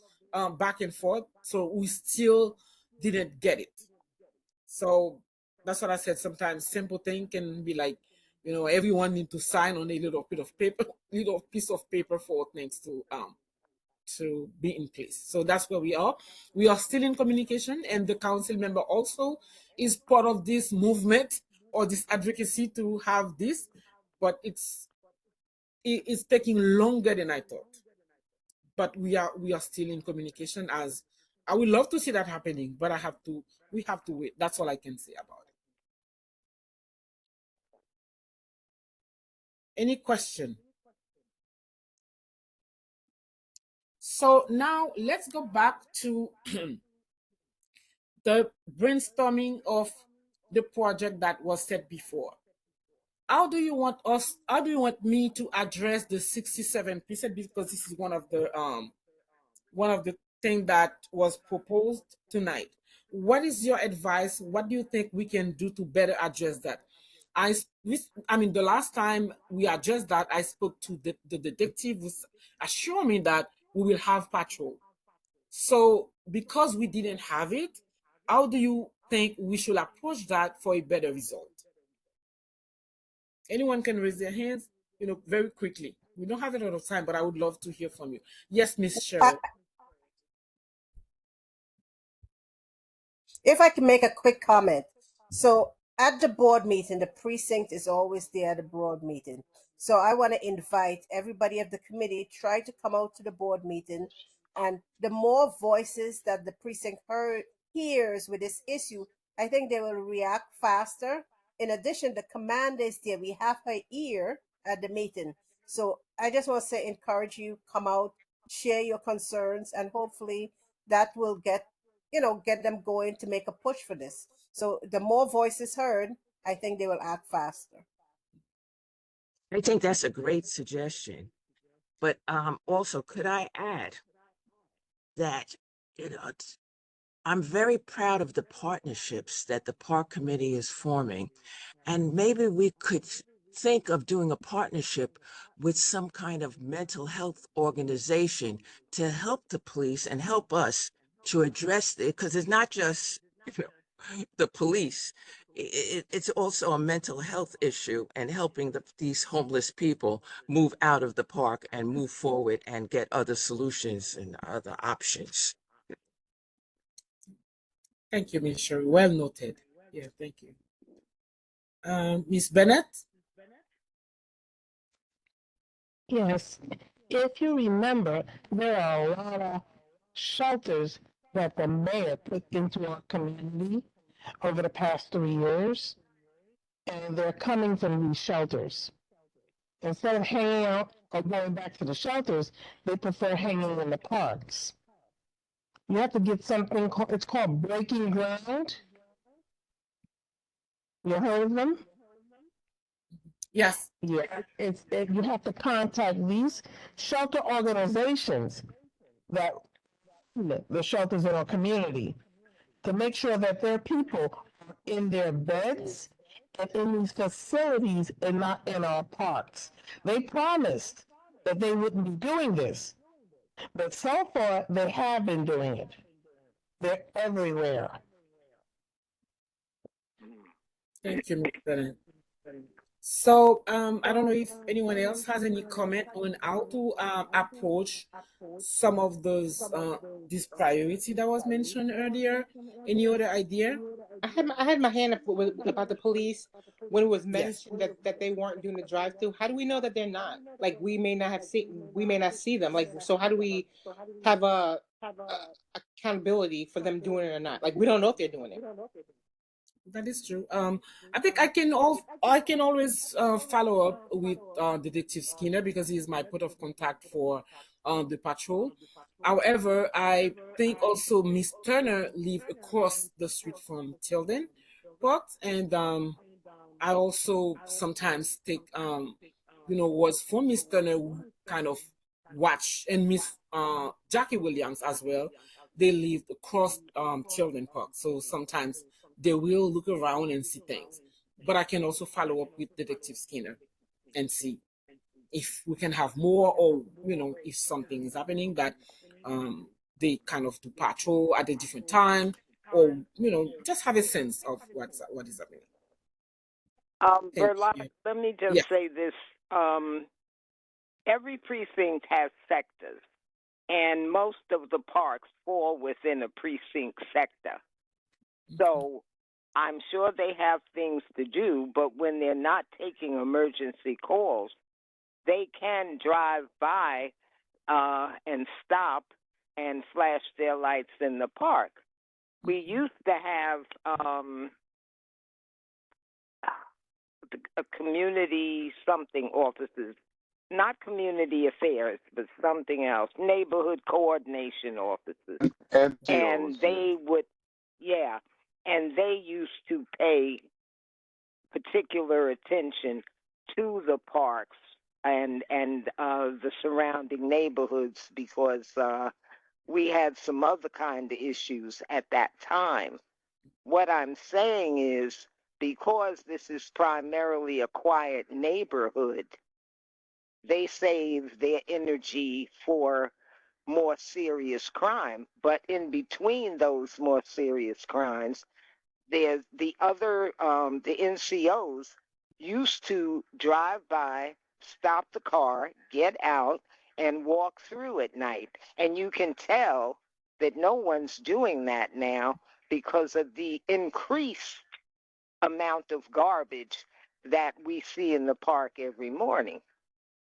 [SPEAKER 1] back and forth. So we still didn't get it. So that's what I said. Sometimes simple thing can be like, everyone need to sign on a little bit of paper, little piece of paper for things to be in place. So that's where we are. We are still in communication, and the council member also is part of this movement or this advocacy to have this, but it's taking longer than I thought. But we are still in communication as I would love to see that happening, but we have to wait. That's all I can say about it. Any question? So now let's go back to the brainstorming of the project that was said before. How do you want me to address the 67%? Because this is one of the thing that was proposed tonight. What is your advice? What do you think we can do to better address that? I mean, the last time we addressed that, I spoke to the detective who assured me that we will have patrol. So because we didn't have it, how do you think we should approach that for a better result? Anyone can raise their hands, very quickly. We don't have a lot of time, but I would love to hear from you. Yes, Miss
[SPEAKER 2] I,
[SPEAKER 1] Cheryl.
[SPEAKER 2] if I can make a quick comment. So at the board meeting, the precinct is always there at the board meeting. So I want to invite everybody of the committee, try to come out to the board meeting. And the more voices that the precinct hears with this issue, I think they will react faster. In addition, the commander is there. We have her ear at the meeting. So I just want to say, encourage you, come out, share your concerns, and hopefully that will get them going to make a push for this. So the more voices heard, I think they will act faster.
[SPEAKER 15] I think that's a great suggestion. But also, could I add that you know I'm very proud of the partnerships that the park committee is forming, and maybe we could think of doing a partnership with some kind of mental health organization to help the police and help us to address it, because it's not just you the police. It's also a mental health issue and helping these homeless people move out of the park and move forward and get other solutions and other options.
[SPEAKER 1] Thank you, Miss Sherry. Well noted. Yeah, thank you. Miss Bennett?
[SPEAKER 14] Yes. If you remember, there are a lot of shelters that the mayor put into our community over the past 3 years, and they're coming from these shelters. Instead of hanging out or going back to the shelters, they prefer hanging in the parks. You have to get something called, it's called Breaking Ground. You heard of them?
[SPEAKER 1] Yes.
[SPEAKER 14] Yeah, you have to contact these shelter organizations that the shelters in our community to make sure that their people are in their beds and in these facilities and not in our parks. They promised that they wouldn't be doing this, but so far they have been doing it. They're everywhere.
[SPEAKER 1] Thank you, Miss Bennett. So, I don't know if anyone else has any comment on how to approach some of those this priority that was mentioned earlier. Any other idea?
[SPEAKER 8] I had my hand up about the police when it was
[SPEAKER 1] Yes,
[SPEAKER 8] mentioned that they weren't doing the drive through. How do we know that they're not? Like we may not see them. Like so, how do we have a accountability for them doing it or not? Like we don't know if they're doing it.
[SPEAKER 1] that is true. I think I can always follow up with Detective Skinner because he's my point of contact for the patrol. However, I think also Miss Turner live across the street from Tilden Park, and I also sometimes take was for Miss Turner who kind of watch, and Miss Jackie Williams as well. They lived across Children Park, so sometimes they will look around and see things. But I can also follow up with Detective Skinner and see if we can have more, or if something is happening that they kind of do patrol at a different time, or just have a sense of what is happening. Thank
[SPEAKER 3] Verla,
[SPEAKER 1] you.
[SPEAKER 3] let me just
[SPEAKER 1] Yes.
[SPEAKER 3] say this. Every precinct has sectors, and most of the parks fall within a precinct sector. So I'm sure they have things to do, but when they're not taking emergency calls, they can drive by and stop and flash their lights in the park. We used to have a community something offices, not community affairs, but something else, neighborhood coordination offices.
[SPEAKER 11] NGOs,
[SPEAKER 3] And
[SPEAKER 11] yeah.
[SPEAKER 3] they would, yeah, and they used to pay particular attention to the parks and the surrounding neighborhoods because we had some other kind of issues at that time. What I'm saying is because this is primarily a quiet neighborhood, they save their energy for more serious crime. But in between those more serious crimes, there's the NCOs used to drive by, stop the car, get out, and walk through at night. And you can tell that no one's doing that now because of the increased amount of garbage that we see in the park every morning.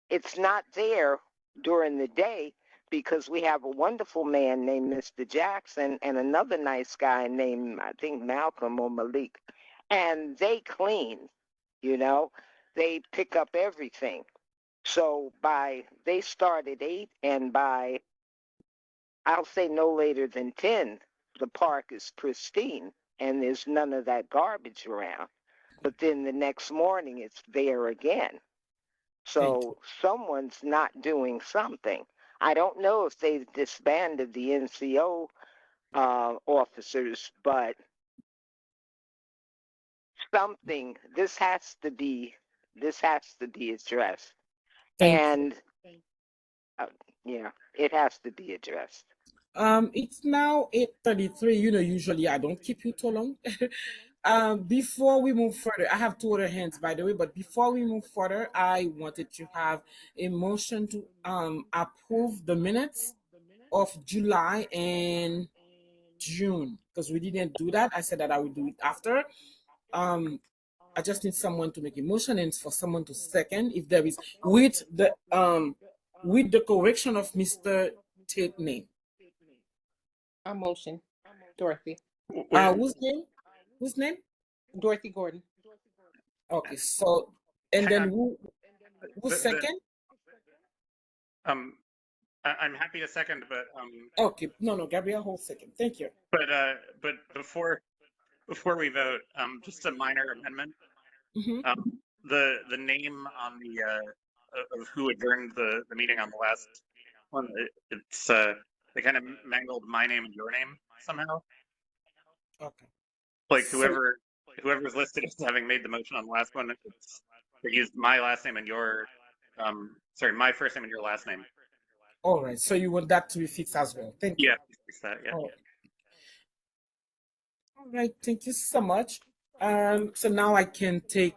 [SPEAKER 3] It's not there during the day because we have a wonderful man named Mr. Jackson and another nice guy named, I think, Malcolm or Malik. And they clean, you know, they pick up everything. So they start at 8, and by, I'll say no later than 10, the park is pristine and there's none of that garbage around. But then the next morning it's there again.
[SPEAKER 1] Thank you.
[SPEAKER 3] So someone's not doing something. I don't know if they've disbanded the NCO officers, but something, this has to be addressed.
[SPEAKER 1] Thank you.
[SPEAKER 3] And uh, yeah, it has to be addressed.
[SPEAKER 1] It's now 8:33. You know, usually I don't keep you too long. Before we move further, I have two other hands, by the way, but before we move further, I wanted to have a motion to approve the minutes of July and June because we didn't do that. I said that I would do it after. Um, I just need someone to make a motion and for someone to second if there is with the correction of Mr. Tate name.
[SPEAKER 8] A motion. Dorothy.
[SPEAKER 9] Where
[SPEAKER 1] Whose name? Whose name?
[SPEAKER 8] Dorothy Gordon.
[SPEAKER 1] Okay, so and
[SPEAKER 9] hang
[SPEAKER 1] then
[SPEAKER 9] on.
[SPEAKER 1] who second?
[SPEAKER 9] Um, I'm happy to second, but
[SPEAKER 1] Okay, no, Gabriel, hold second. Thank you.
[SPEAKER 9] but before we vote, just a minor amendment.
[SPEAKER 1] Mm-hmm.
[SPEAKER 9] The name on the of who adjourned the meeting on the last one, it's they kind of mangled my name and your name somehow.
[SPEAKER 1] Okay.
[SPEAKER 9] Like
[SPEAKER 1] So,
[SPEAKER 9] whoever's listed as having made the motion on the last one, they used my last name and your sorry, my first name and your last name.
[SPEAKER 1] all right. So you want that to be fixed as well. Thank you.
[SPEAKER 9] Yeah, fix that. Yeah.
[SPEAKER 1] Oh, all right. Thank you so much. So now I can take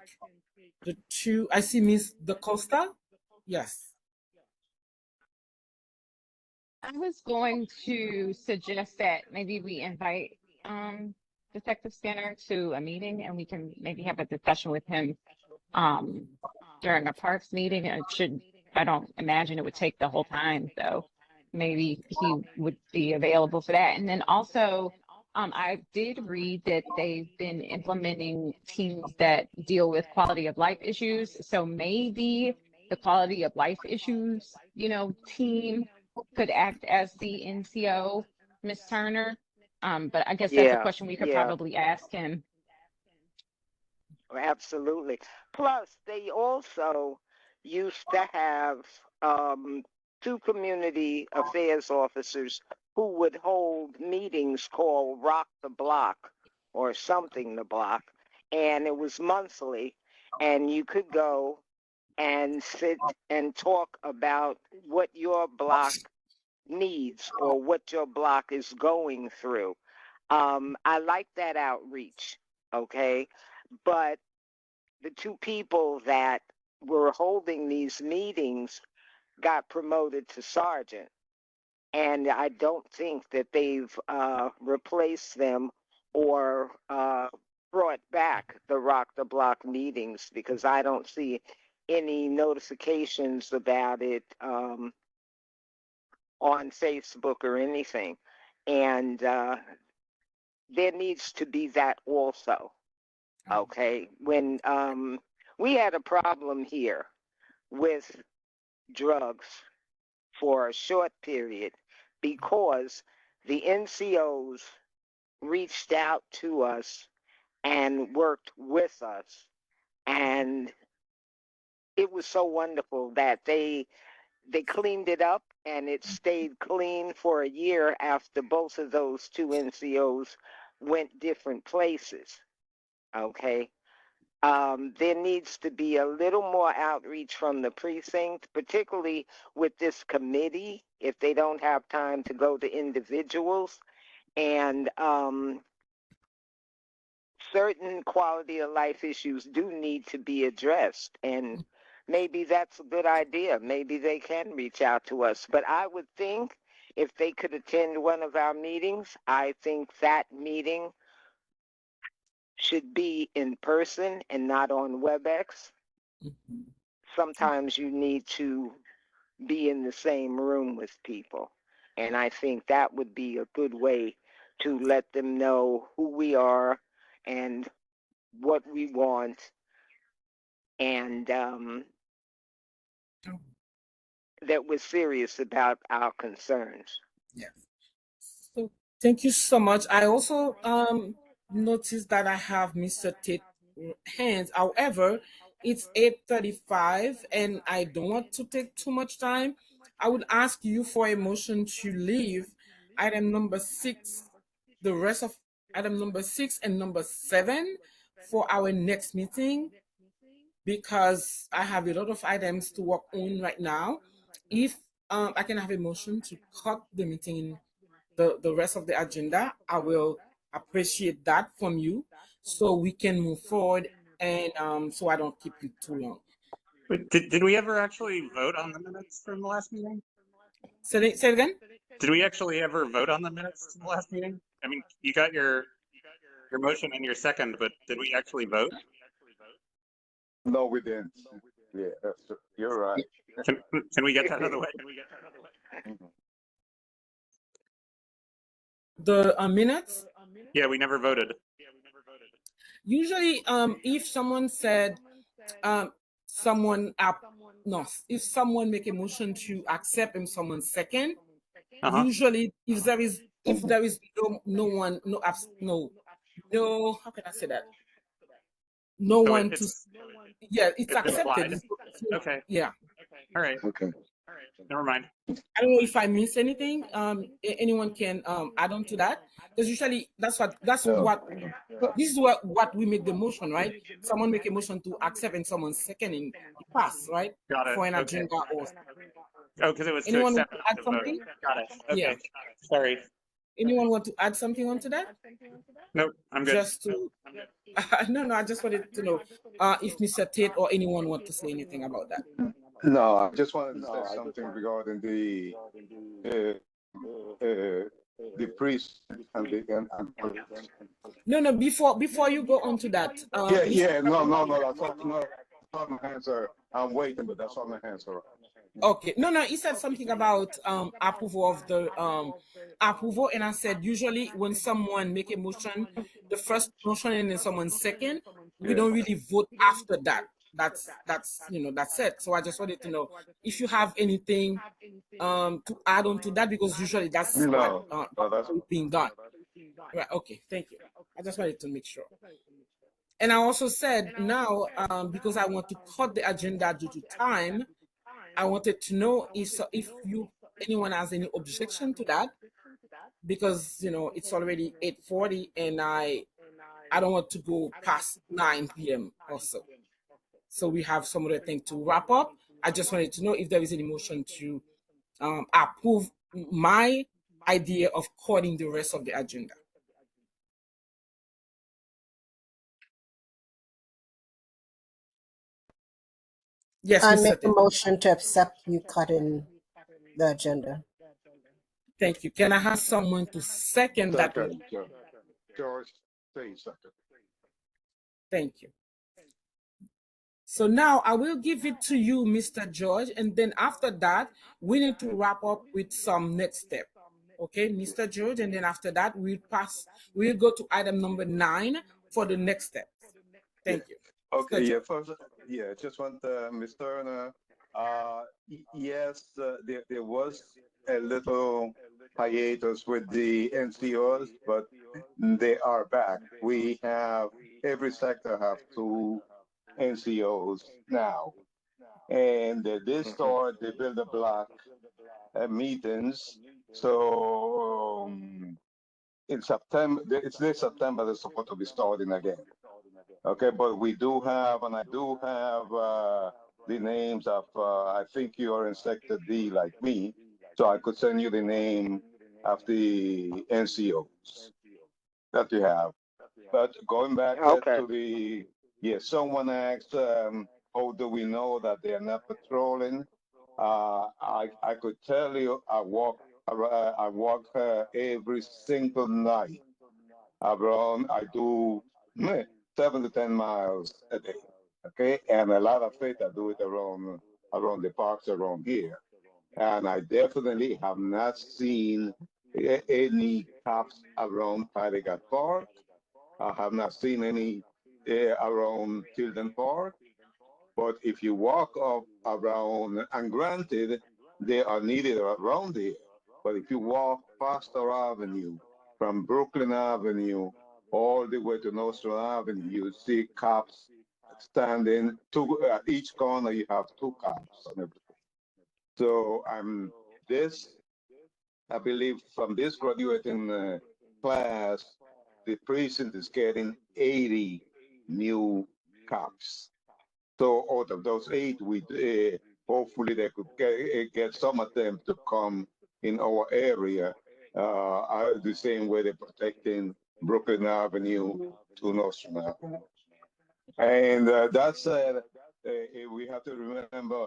[SPEAKER 1] the two. I see Miss Da Costa. Yes.
[SPEAKER 6] I was going to suggest that maybe we invite Detective Skinner to a meeting and we can maybe have a discussion with him um during a parks meeting. I don't imagine it would take the whole time, so maybe he would be available for that. And then also I did read that they've been implementing teams that deal with quality of life issues. So maybe the quality of life issues, team could act as the NCO, Miss Turner. But I guess that's a
[SPEAKER 3] Yeah,
[SPEAKER 6] question we could
[SPEAKER 3] yeah.
[SPEAKER 6] probably ask him.
[SPEAKER 3] Absolutely. Plus, they also used to have two community affairs officers who would hold meetings called Rock the Block or something the block. And it was monthly. And you could go and sit and talk about what your block needs or what your block is going through. I like that outreach. Okay. But the two people that were holding these meetings got promoted to sergeant. And I don't think that they've replaced them or brought back the Rock the Block meetings because I don't see any notifications about it on Facebook or anything. And there needs to be that also. Okay. When we had a problem here with drugs for a short period because the NCOs reached out to us and worked with us. And it was so wonderful that they cleaned it up and it stayed clean for a year after both of those two NCOs went different places. Okay. There needs to be a little more outreach from the precinct, particularly with this committee, if they don't have time to go to individuals. And certain quality of life issues do need to be addressed. And maybe that's a good idea. Maybe they can reach out to us. But I would think if they could attend one of our meetings, I think that meeting should be in person and not on WebEx.
[SPEAKER 1] Mhm.
[SPEAKER 3] Sometimes you need to be in the same room with people. And I think that would be a good way to let them know who we are and what we want, and that we're serious about our concerns.
[SPEAKER 1] Yes. So thank you so much. I also noticed that I have Mr. Tate hands. However, it's 8:35 and I don't want to take too much time. I would ask you for a motion to leave item number 6, the rest of item number 6 and number 7 for our next meeting, because I have a lot of items to work on right now. If I can have a motion to cut the meeting in the rest of the agenda, I will appreciate that from you so we can move forward, and so I don't keep you too long.
[SPEAKER 9] But did we ever actually vote on the minutes from the last meeting?
[SPEAKER 1] Say it again?
[SPEAKER 9] Did we actually ever vote on the minutes from the last meeting? I mean, you got your motion and your second, but did we actually vote?
[SPEAKER 11] No, we didn't. Yeah, you're right.
[SPEAKER 9] Can we get that out of the way?
[SPEAKER 11] Mhm.
[SPEAKER 1] The minutes?
[SPEAKER 9] Yeah, we never voted.
[SPEAKER 1] Usually, if someone said, someone up, no, if someone make a motion to accept and someone second, usually if there is no one, no, how can I say that? No
[SPEAKER 9] So
[SPEAKER 1] one to, yeah, it's
[SPEAKER 9] it's
[SPEAKER 1] accepted.
[SPEAKER 9] implied. Okay.
[SPEAKER 1] Yeah.
[SPEAKER 9] All right.
[SPEAKER 11] Okay.
[SPEAKER 9] Never mind.
[SPEAKER 1] I don't know if I missed anything. Anyone can add on to that, because usually that's what
[SPEAKER 11] No.
[SPEAKER 1] this is what we make the motion, right? Someone make a motion to accept and someone second and it pass, right?
[SPEAKER 9] Got it.
[SPEAKER 1] For an
[SPEAKER 9] Okay.
[SPEAKER 1] agenda or
[SPEAKER 9] Oh, because it was to
[SPEAKER 1] anyone want
[SPEAKER 9] accept
[SPEAKER 1] to
[SPEAKER 9] and
[SPEAKER 1] add
[SPEAKER 9] to vote.
[SPEAKER 1] something?
[SPEAKER 9] Got it.
[SPEAKER 1] Yeah.
[SPEAKER 9] Okay. Sorry.
[SPEAKER 1] Anyone want to add something onto that?
[SPEAKER 9] Nope. I'm good.
[SPEAKER 1] Just to no, I just wanted to know if Mr. Tate or anyone want to say anything about that.
[SPEAKER 11] No, I just wanted to say something regarding uh, the priest and the and
[SPEAKER 1] No, before you go on to that,
[SPEAKER 11] yeah, no, that's all, no, that's all my hands are. I'm waiting, but that's all my hands are.
[SPEAKER 1] Okay. No, he said something about approval of the approval, and I said usually when someone make a motion, the first motion and then someone second, we
[SPEAKER 11] Yeah.
[SPEAKER 1] don't really vote after that. That's it. So I just wanted to know if you have anything to add on to that, because usually that's
[SPEAKER 11] No, no,
[SPEAKER 1] what's being done. Right. Okay. Thank you. I just wanted to make sure. And I also said now, because I want to cut the agenda due to time, I wanted to know if anyone has any objection to that, because it's already 8:40 and I don't want to go past 9 p.m. also. So we have some other thing to wrap up. I just wanted to know if there is any motion to approve my idea of cutting the rest of the agenda. Yes,
[SPEAKER 2] I
[SPEAKER 1] Mr.
[SPEAKER 2] make a
[SPEAKER 1] Tate.
[SPEAKER 2] motion to accept you cutting the agenda.
[SPEAKER 1] Thank you. Can I have someone to second that?
[SPEAKER 11] Second, George, say second.
[SPEAKER 1] Thank you. So now I will give it to you, Mr. George, and then after that, we need to wrap up with some next step. Okay, Mr. George, and then after that, we'll go to item number 9 for the next step. Thank you.
[SPEAKER 11] Okay,
[SPEAKER 1] Mr.
[SPEAKER 11] yeah,
[SPEAKER 1] George.
[SPEAKER 11] first, yeah, just want Ms. Turner. Yes, there was a little hiatus with the NCOs, but they are back. We have every sector have 2 NCOs now, and they start the builder block meetings. So in September, it's this September they're supposed to be starting again. Okay, but we do have, and I do have the names of, I think you are in Sector D like me, so I could send you the name of the NCOs that you have. But going back
[SPEAKER 3] Okay.
[SPEAKER 11] to someone asked, how do we know that they are not patrolling? I could tell you, I walk every single night around. I do 7 to 10 miles a day. Okay, and a lot of it I do it around the parks around here. and I definitely have not seen any cops around Parigat Park. I have not seen any around Tilden Park. But if you walk up around, and granted, they are needed around here. But if you walk Pastor Avenue from Brooklyn Avenue all the way to Nostra Avenue, you see cops standing. Two at each corner, you have two cops on everything. So this. I believe from this graduating class, the precinct is getting 80 new cops. So out of those eight, we hopefully they could get some of them to come in our area, the same way they're protecting Brooklyn Avenue to Nostrum Avenue. And that said, we have to remember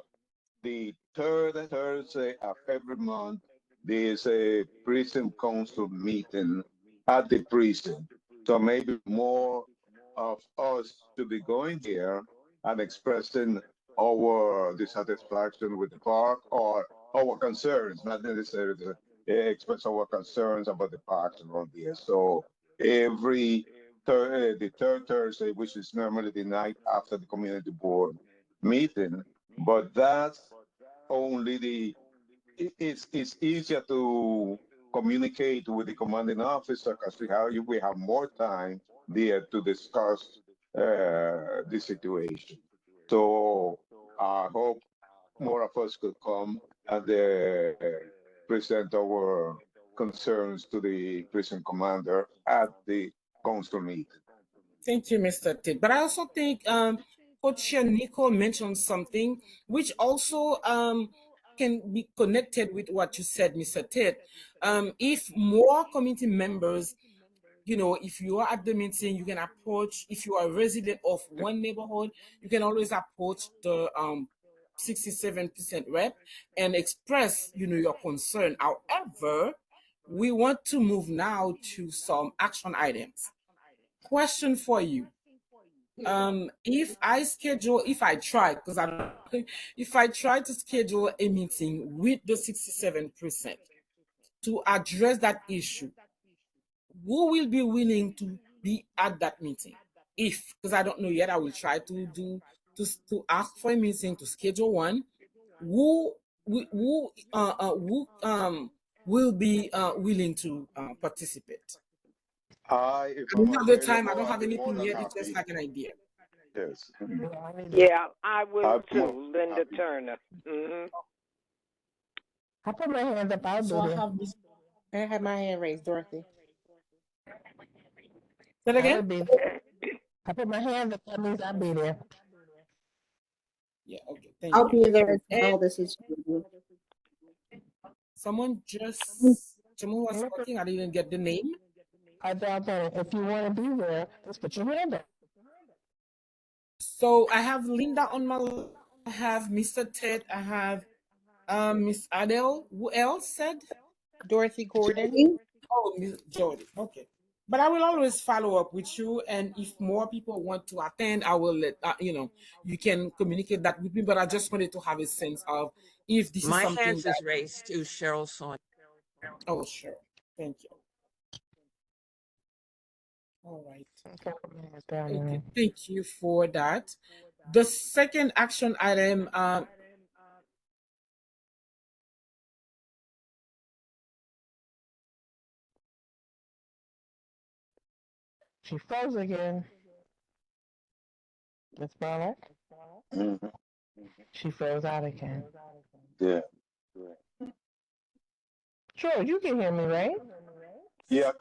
[SPEAKER 11] the third Thursday of every month, there's a precinct council meeting at the precinct. So maybe more of us to be going there and expressing our dissatisfaction with the park or our concerns, not necessarily to express our concerns about the parks around here. So the third Thursday, which is normally the night after the community board meeting, but that's only it's easier to communicate with the commanding officer because we have more time there to discuss the situation. So I hope more of us could come and present our concerns to the prison commander at the council meeting.
[SPEAKER 1] Thank you, Mr. Ted. But I also think Coach Nico mentioned something which also can be connected with what you said, Mr. Ted. If more community members, if you are at the meeting, you can approach, if you are a resident of one neighborhood, you can always approach the 67% rep and express, your concern. However, we want to move now to some action items. Question for you. If I try, because I'm if I try to schedule a meeting with the 67% to address that issue, who will be willing to be at that meeting? If, because I don't know yet, I will try to ask for a meeting, to schedule one. Who will be willing to participate?
[SPEAKER 11] If
[SPEAKER 1] I don't
[SPEAKER 11] I'm
[SPEAKER 1] have the time. I
[SPEAKER 11] available,
[SPEAKER 1] don't
[SPEAKER 11] I'll
[SPEAKER 1] have
[SPEAKER 11] be more
[SPEAKER 1] anything
[SPEAKER 11] than
[SPEAKER 1] yet. It's just
[SPEAKER 11] happy.
[SPEAKER 1] like an idea.
[SPEAKER 11] Yes.
[SPEAKER 3] Yeah, I will
[SPEAKER 11] I'll be more
[SPEAKER 3] too,
[SPEAKER 11] than
[SPEAKER 3] Linda
[SPEAKER 11] happy.
[SPEAKER 3] Turner.
[SPEAKER 14] I put my hands up. I'll
[SPEAKER 1] So
[SPEAKER 14] be
[SPEAKER 1] I
[SPEAKER 14] there.
[SPEAKER 1] have this.
[SPEAKER 8] I have my hand raised, Dorothy.
[SPEAKER 1] Say it
[SPEAKER 14] I
[SPEAKER 1] again.
[SPEAKER 14] would be. I put my hands up. That means I'll be there.
[SPEAKER 1] Yeah. Okay. Thank
[SPEAKER 10] I'll
[SPEAKER 1] you.
[SPEAKER 10] be there as
[SPEAKER 1] And
[SPEAKER 10] well. This is Judy.
[SPEAKER 1] someone was talking. I didn't get the name.
[SPEAKER 14] I doubt that if you want to be there, just put your hand up.
[SPEAKER 1] So I have Linda on my list. I have Mr. Ted. I have Miss Adele. Who else said?
[SPEAKER 8] Dorothy Gordon.
[SPEAKER 10] Judy?
[SPEAKER 1] Oh, Miss Jody. Okay. But I will always follow up with you, and if more people want to attend, I will let you can communicate that with me. But I just wanted to have a sense of if this is
[SPEAKER 15] My
[SPEAKER 1] something
[SPEAKER 15] hands is
[SPEAKER 1] that.
[SPEAKER 15] raised too, Cheryl Saw.
[SPEAKER 1] Oh, sure. Thank you. All right.
[SPEAKER 14] Okay, put my hands down
[SPEAKER 1] Okay.
[SPEAKER 14] there.
[SPEAKER 1] Thank you for that. The second action item.
[SPEAKER 14] She froze again. Miss Barlow.
[SPEAKER 11] Mhm.
[SPEAKER 14] She froze out again.
[SPEAKER 11] Yeah.
[SPEAKER 14] Sure, you can hear me, right?
[SPEAKER 11] Yeah.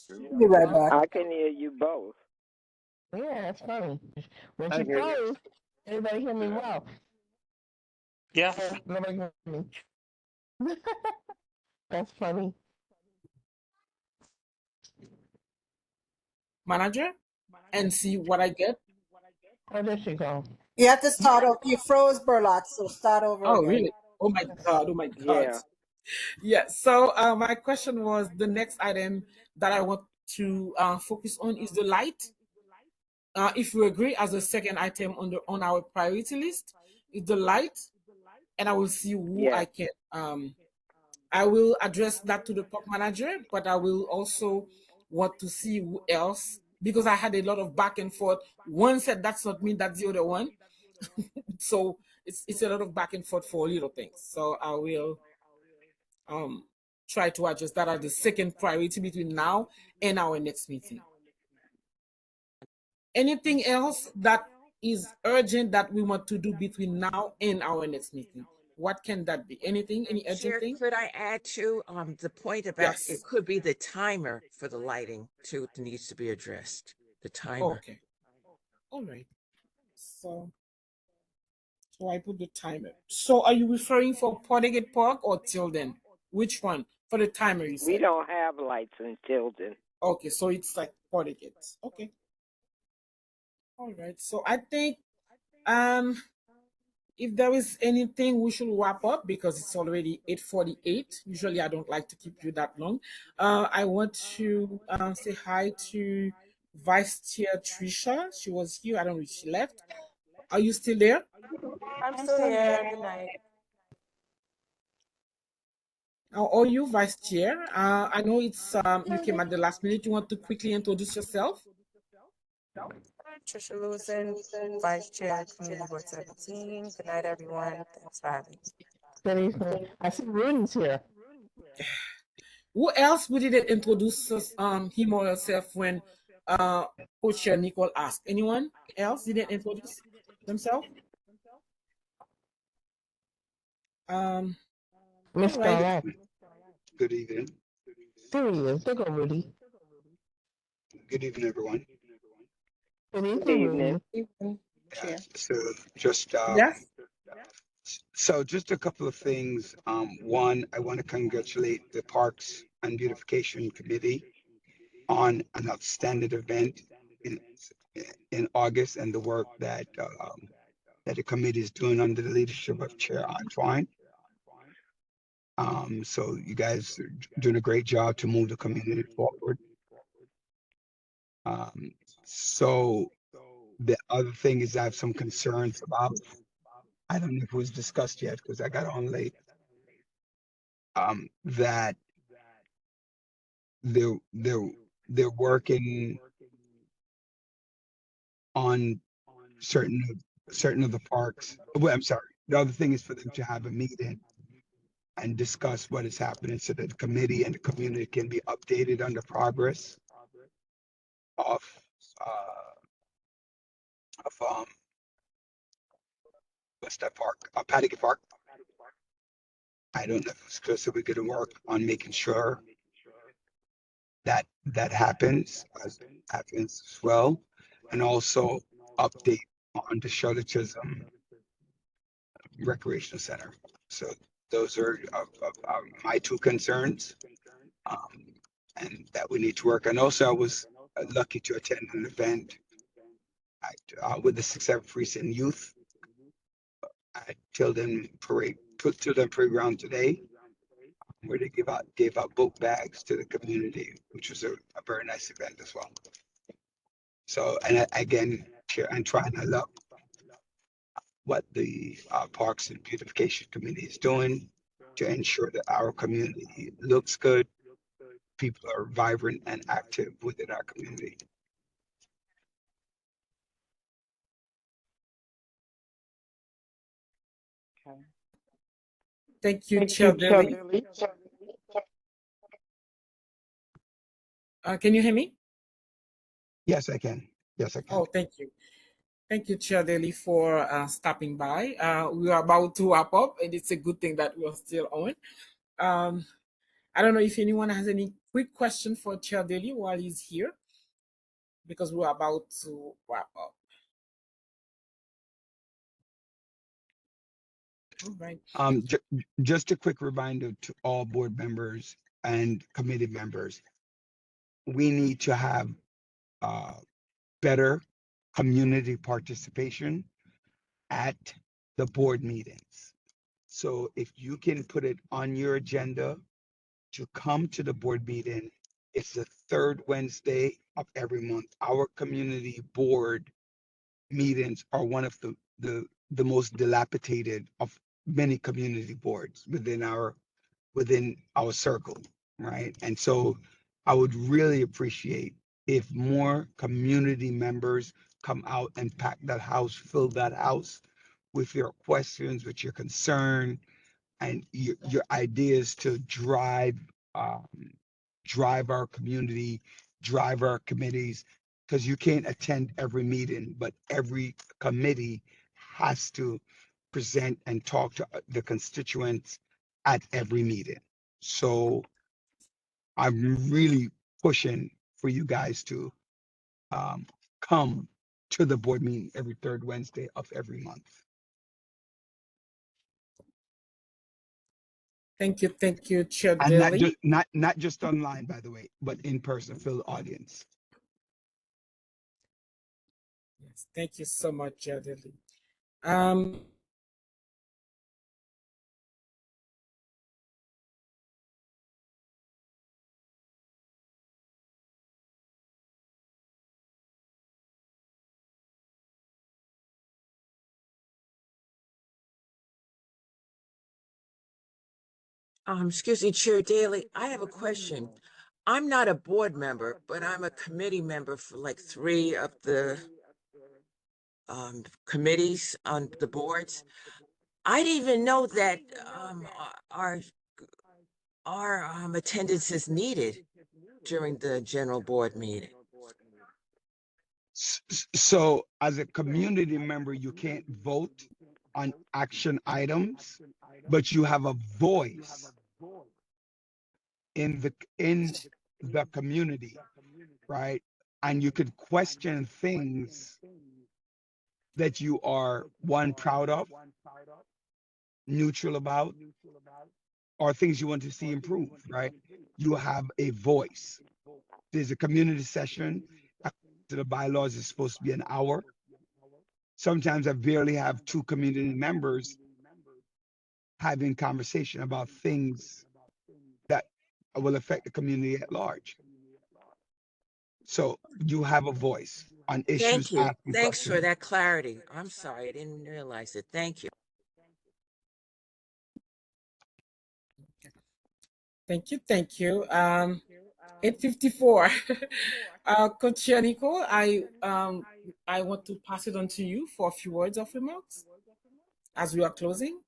[SPEAKER 2] We'll be right back.
[SPEAKER 3] I can hear you both.
[SPEAKER 14] Yeah, that's funny. When
[SPEAKER 9] I
[SPEAKER 14] she
[SPEAKER 9] hear you.
[SPEAKER 14] froze, everybody hear me well.
[SPEAKER 9] Yeah.
[SPEAKER 14] Nobody hear me. That's funny.
[SPEAKER 1] Manager and see what I get.
[SPEAKER 14] Oh, there she go.
[SPEAKER 2] You have to start over. You froze, Burlock, so start over
[SPEAKER 1] Oh,
[SPEAKER 2] again.
[SPEAKER 1] really? Oh my God. Oh my God.
[SPEAKER 3] Yeah.
[SPEAKER 1] Yeah. So my question was the next item that I want to focus on is the light. If we agree as a second item on our priority list, is the light. and I will see who I
[SPEAKER 3] Yes.
[SPEAKER 1] can. I will address that to the park manager, but I will also want to see who else, because I had a lot of back and forth. One said that's not me, that's the other one. So it's a lot of back and forth for little things. So I will um try to adjust that as the second priority between now and our next meeting. Anything else that is urgent that we want to do between now and our next meeting? What can that be? Anything? Any urgent
[SPEAKER 15] Chair,
[SPEAKER 1] thing?
[SPEAKER 15] could I add to the point about it
[SPEAKER 1] Yes.
[SPEAKER 15] could be the timer for the lighting too that needs to be addressed. The timer.
[SPEAKER 1] Okay. All right. So so I put the timer. So are you referring for Portegate Park or Tilden? Which one? For the timer you
[SPEAKER 3] We
[SPEAKER 1] said.
[SPEAKER 3] don't have lights in Tilden.
[SPEAKER 1] Okay, so it's like Portegate. Okay. All right. So I think um if there is anything we should wrap up because it's already 8:48. Usually I don't like to keep you that long. I want to say hi to Vice Chair Trisha. She was here. I don't know if she left. Are you still there?
[SPEAKER 16] I'm still here. Good night.
[SPEAKER 1] How are you, Vice Chair? I know it's you came at the last minute. You want to quickly introduce yourself?
[SPEAKER 16] Trisha Lewison, Vice Chair, Community Board 17. Good night, everyone. Thanks for having me.
[SPEAKER 14] Good evening. I see Rudy's here.
[SPEAKER 1] Who else we didn't introduce us, him or herself when Co-Chair Nicole asked? Anyone else didn't introduce themselves? All
[SPEAKER 14] Miss
[SPEAKER 1] right.
[SPEAKER 14] Starlight.
[SPEAKER 17] Good evening.
[SPEAKER 14] There he is. There go Rudy.
[SPEAKER 17] Good evening, everyone.
[SPEAKER 14] Good
[SPEAKER 3] Good
[SPEAKER 14] evening,
[SPEAKER 3] evening.
[SPEAKER 14] Rudy.
[SPEAKER 16] Evening,
[SPEAKER 17] Yeah,
[SPEAKER 16] Chair.
[SPEAKER 17] so just
[SPEAKER 1] Yes.
[SPEAKER 17] just a couple of things. One, I want to congratulate the Parks and Beautification Committee on an outstanding event in in August and the work that the committee is doing under the leadership of Chair Antoine. So you guys are doing a great job to move the community forward. Um, so the other thing is I have some concerns about. I don't know if it was discussed yet because I got on late. That they're they're working on certain certain of the parks. Well, I'm sorry. The other thing is for them to have a meeting and discuss what is happening so that the committee and the community can be updated on the progress of uh of what's that park? Patrick Park. I don't know if it's because we're going to work on making sure that that happens as well, and also update on the Charlottism Recreational Center. So those are my two concerns, um, and that we need to work. And also, I was lucky to attend an event with the 6th Precinct Youth at Tilden Playground today, where they gave out book bags to the community, which was a very nice event as well. So, and again, Chair Antoine, I love what the Parks and Beautification Committee is doing to ensure that our community looks good, people are vibrant and active within our community.
[SPEAKER 1] Thank you,
[SPEAKER 17] Thank you,
[SPEAKER 1] Chair
[SPEAKER 17] Chair
[SPEAKER 1] Delly.
[SPEAKER 17] Billy.
[SPEAKER 1] Can you hear me?
[SPEAKER 17] Yes, I can. Yes, I can.
[SPEAKER 1] Oh, thank you. Thank you, Chair Delly, for stopping by. We are about to wrap up, and it's a good thing that we're still on. Um, I don't know if anyone has any quick question for Chair Delly while he's here, because we're about to wrap up. All right.
[SPEAKER 17] Just a quick reminder to all board members and committee members, we need to have uh, better community participation at the board meetings. So if you can put it on your agenda to come to the board meeting, it's the third Wednesday of every month. Our community board meetings are one of the most dilapidated of many community boards within our circle, right? And so I would really appreciate if more community members come out and pack that house, fill that house with your questions, with your concern, and your ideas to um, drive our community, drive our committees, because you can't attend every meeting, but every committee has to present and talk to the constituents at every meeting. So I'm really pushing for you guys to come to the board meeting every third Wednesday of every month.
[SPEAKER 1] Thank you, Chair
[SPEAKER 17] And
[SPEAKER 1] Daly.
[SPEAKER 17] not just online, by the way, but in person for the audience.
[SPEAKER 1] Yes, thank you so much, Chair Daly. Um,
[SPEAKER 15] Excuse me, Chair Daly, I have a question. I'm not a board member, but I'm a committee member for like 3 of the committees on the boards. I didn't even know that our attendance is needed during the general board meeting.
[SPEAKER 17] So as a community member, you can't vote on action items, but you have a voice in the community, right? And you could question things that you are one proud of, neutral about, or things you want to see improved, right? You have a voice. There's a community session. To the bylaws is supposed to be an hour. Sometimes I barely have 2 community members having conversation about things that will affect the community at large. So you have a voice on issues,
[SPEAKER 15] Thank you.
[SPEAKER 17] asking
[SPEAKER 15] Thanks for
[SPEAKER 17] questions.
[SPEAKER 15] that clarity. I'm sorry, I didn't realize it. Thank you.
[SPEAKER 1] thank you. 8:54. Coach Nico, I want to pass it on to you for a few words of remarks as we are closing.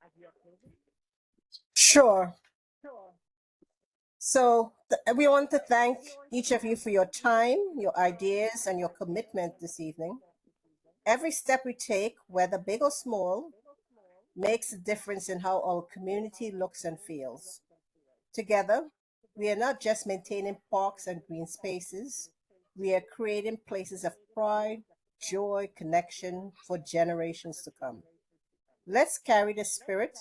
[SPEAKER 2] Sure. So we want to thank each of you for your time, your ideas, and your commitment this evening. Every step we take, whether big or small, makes a difference in how our community looks and feels. Together, we are not just maintaining parks and green spaces, we are creating places of pride, joy, connection for generations to come. Let's carry the spirit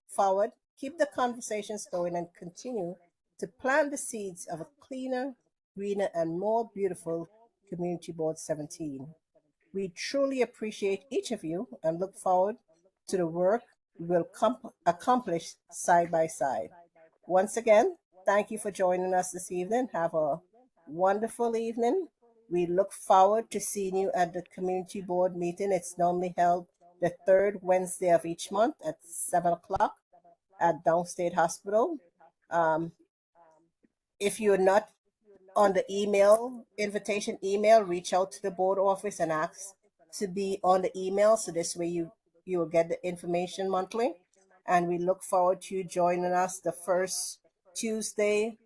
[SPEAKER 2] forward, keep the conversations going, and continue to plant the seeds of a cleaner, greener, and more beautiful Community Board 17. We truly appreciate each of you and look forward to the work we will accomplish side by side. Once again, thank you for joining us this evening. Have a wonderful evening. We look forward to seeing you at the community board meeting. It's normally held the third Wednesday of each month at 7 o'clock at Downstate Hospital. If you're not on the invitation email, reach out to the board office and ask to be on the email. So this way you will get the information monthly. And we look forward to you joining us the first Tuesday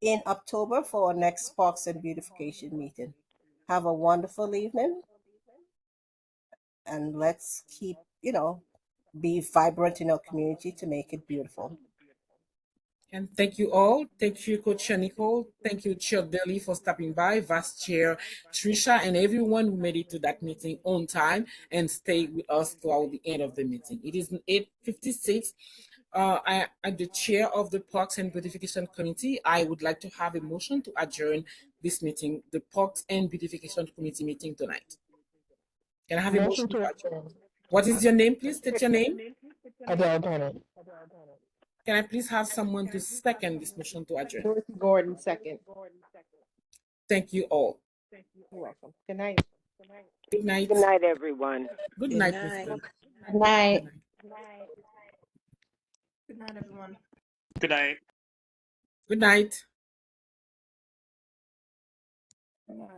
[SPEAKER 2] in October for our next Parks and Beautification meeting. Have a wonderful evening. And let's keep, be vibrant in our community to make it beautiful.
[SPEAKER 1] And thank you all. Thank you, Coach Nicole. Thank you, Chair Daly, for stopping by, Vice Chair Trisha, and everyone who made it to that meeting on time and stayed with us throughout the end of the meeting. It is 8:56. I'm the chair of the Parks and Beautification Committee. I would like to have a motion to adjourn this meeting, the Parks and Beautification Committee meeting tonight. Can I have a motion
[SPEAKER 14] Motion
[SPEAKER 1] to
[SPEAKER 14] to
[SPEAKER 1] adjourn?
[SPEAKER 14] adjourn.
[SPEAKER 1] What is your name, please? State your name.
[SPEAKER 14] Adele Bennett.
[SPEAKER 1] Can I please have someone to second this motion to adjourn?
[SPEAKER 8] Dorothy Gordon, second.
[SPEAKER 1] Thank you all.
[SPEAKER 8] You're welcome. Good night.
[SPEAKER 1] Good night.
[SPEAKER 3] Good night, everyone.
[SPEAKER 1] Good
[SPEAKER 15] Good
[SPEAKER 1] night,
[SPEAKER 15] night.
[SPEAKER 1] President.
[SPEAKER 10] Good night.
[SPEAKER 1] Good night.
[SPEAKER 12] Good night, everyone.
[SPEAKER 9] Good night.
[SPEAKER 1] Good night.
[SPEAKER 16] Good night.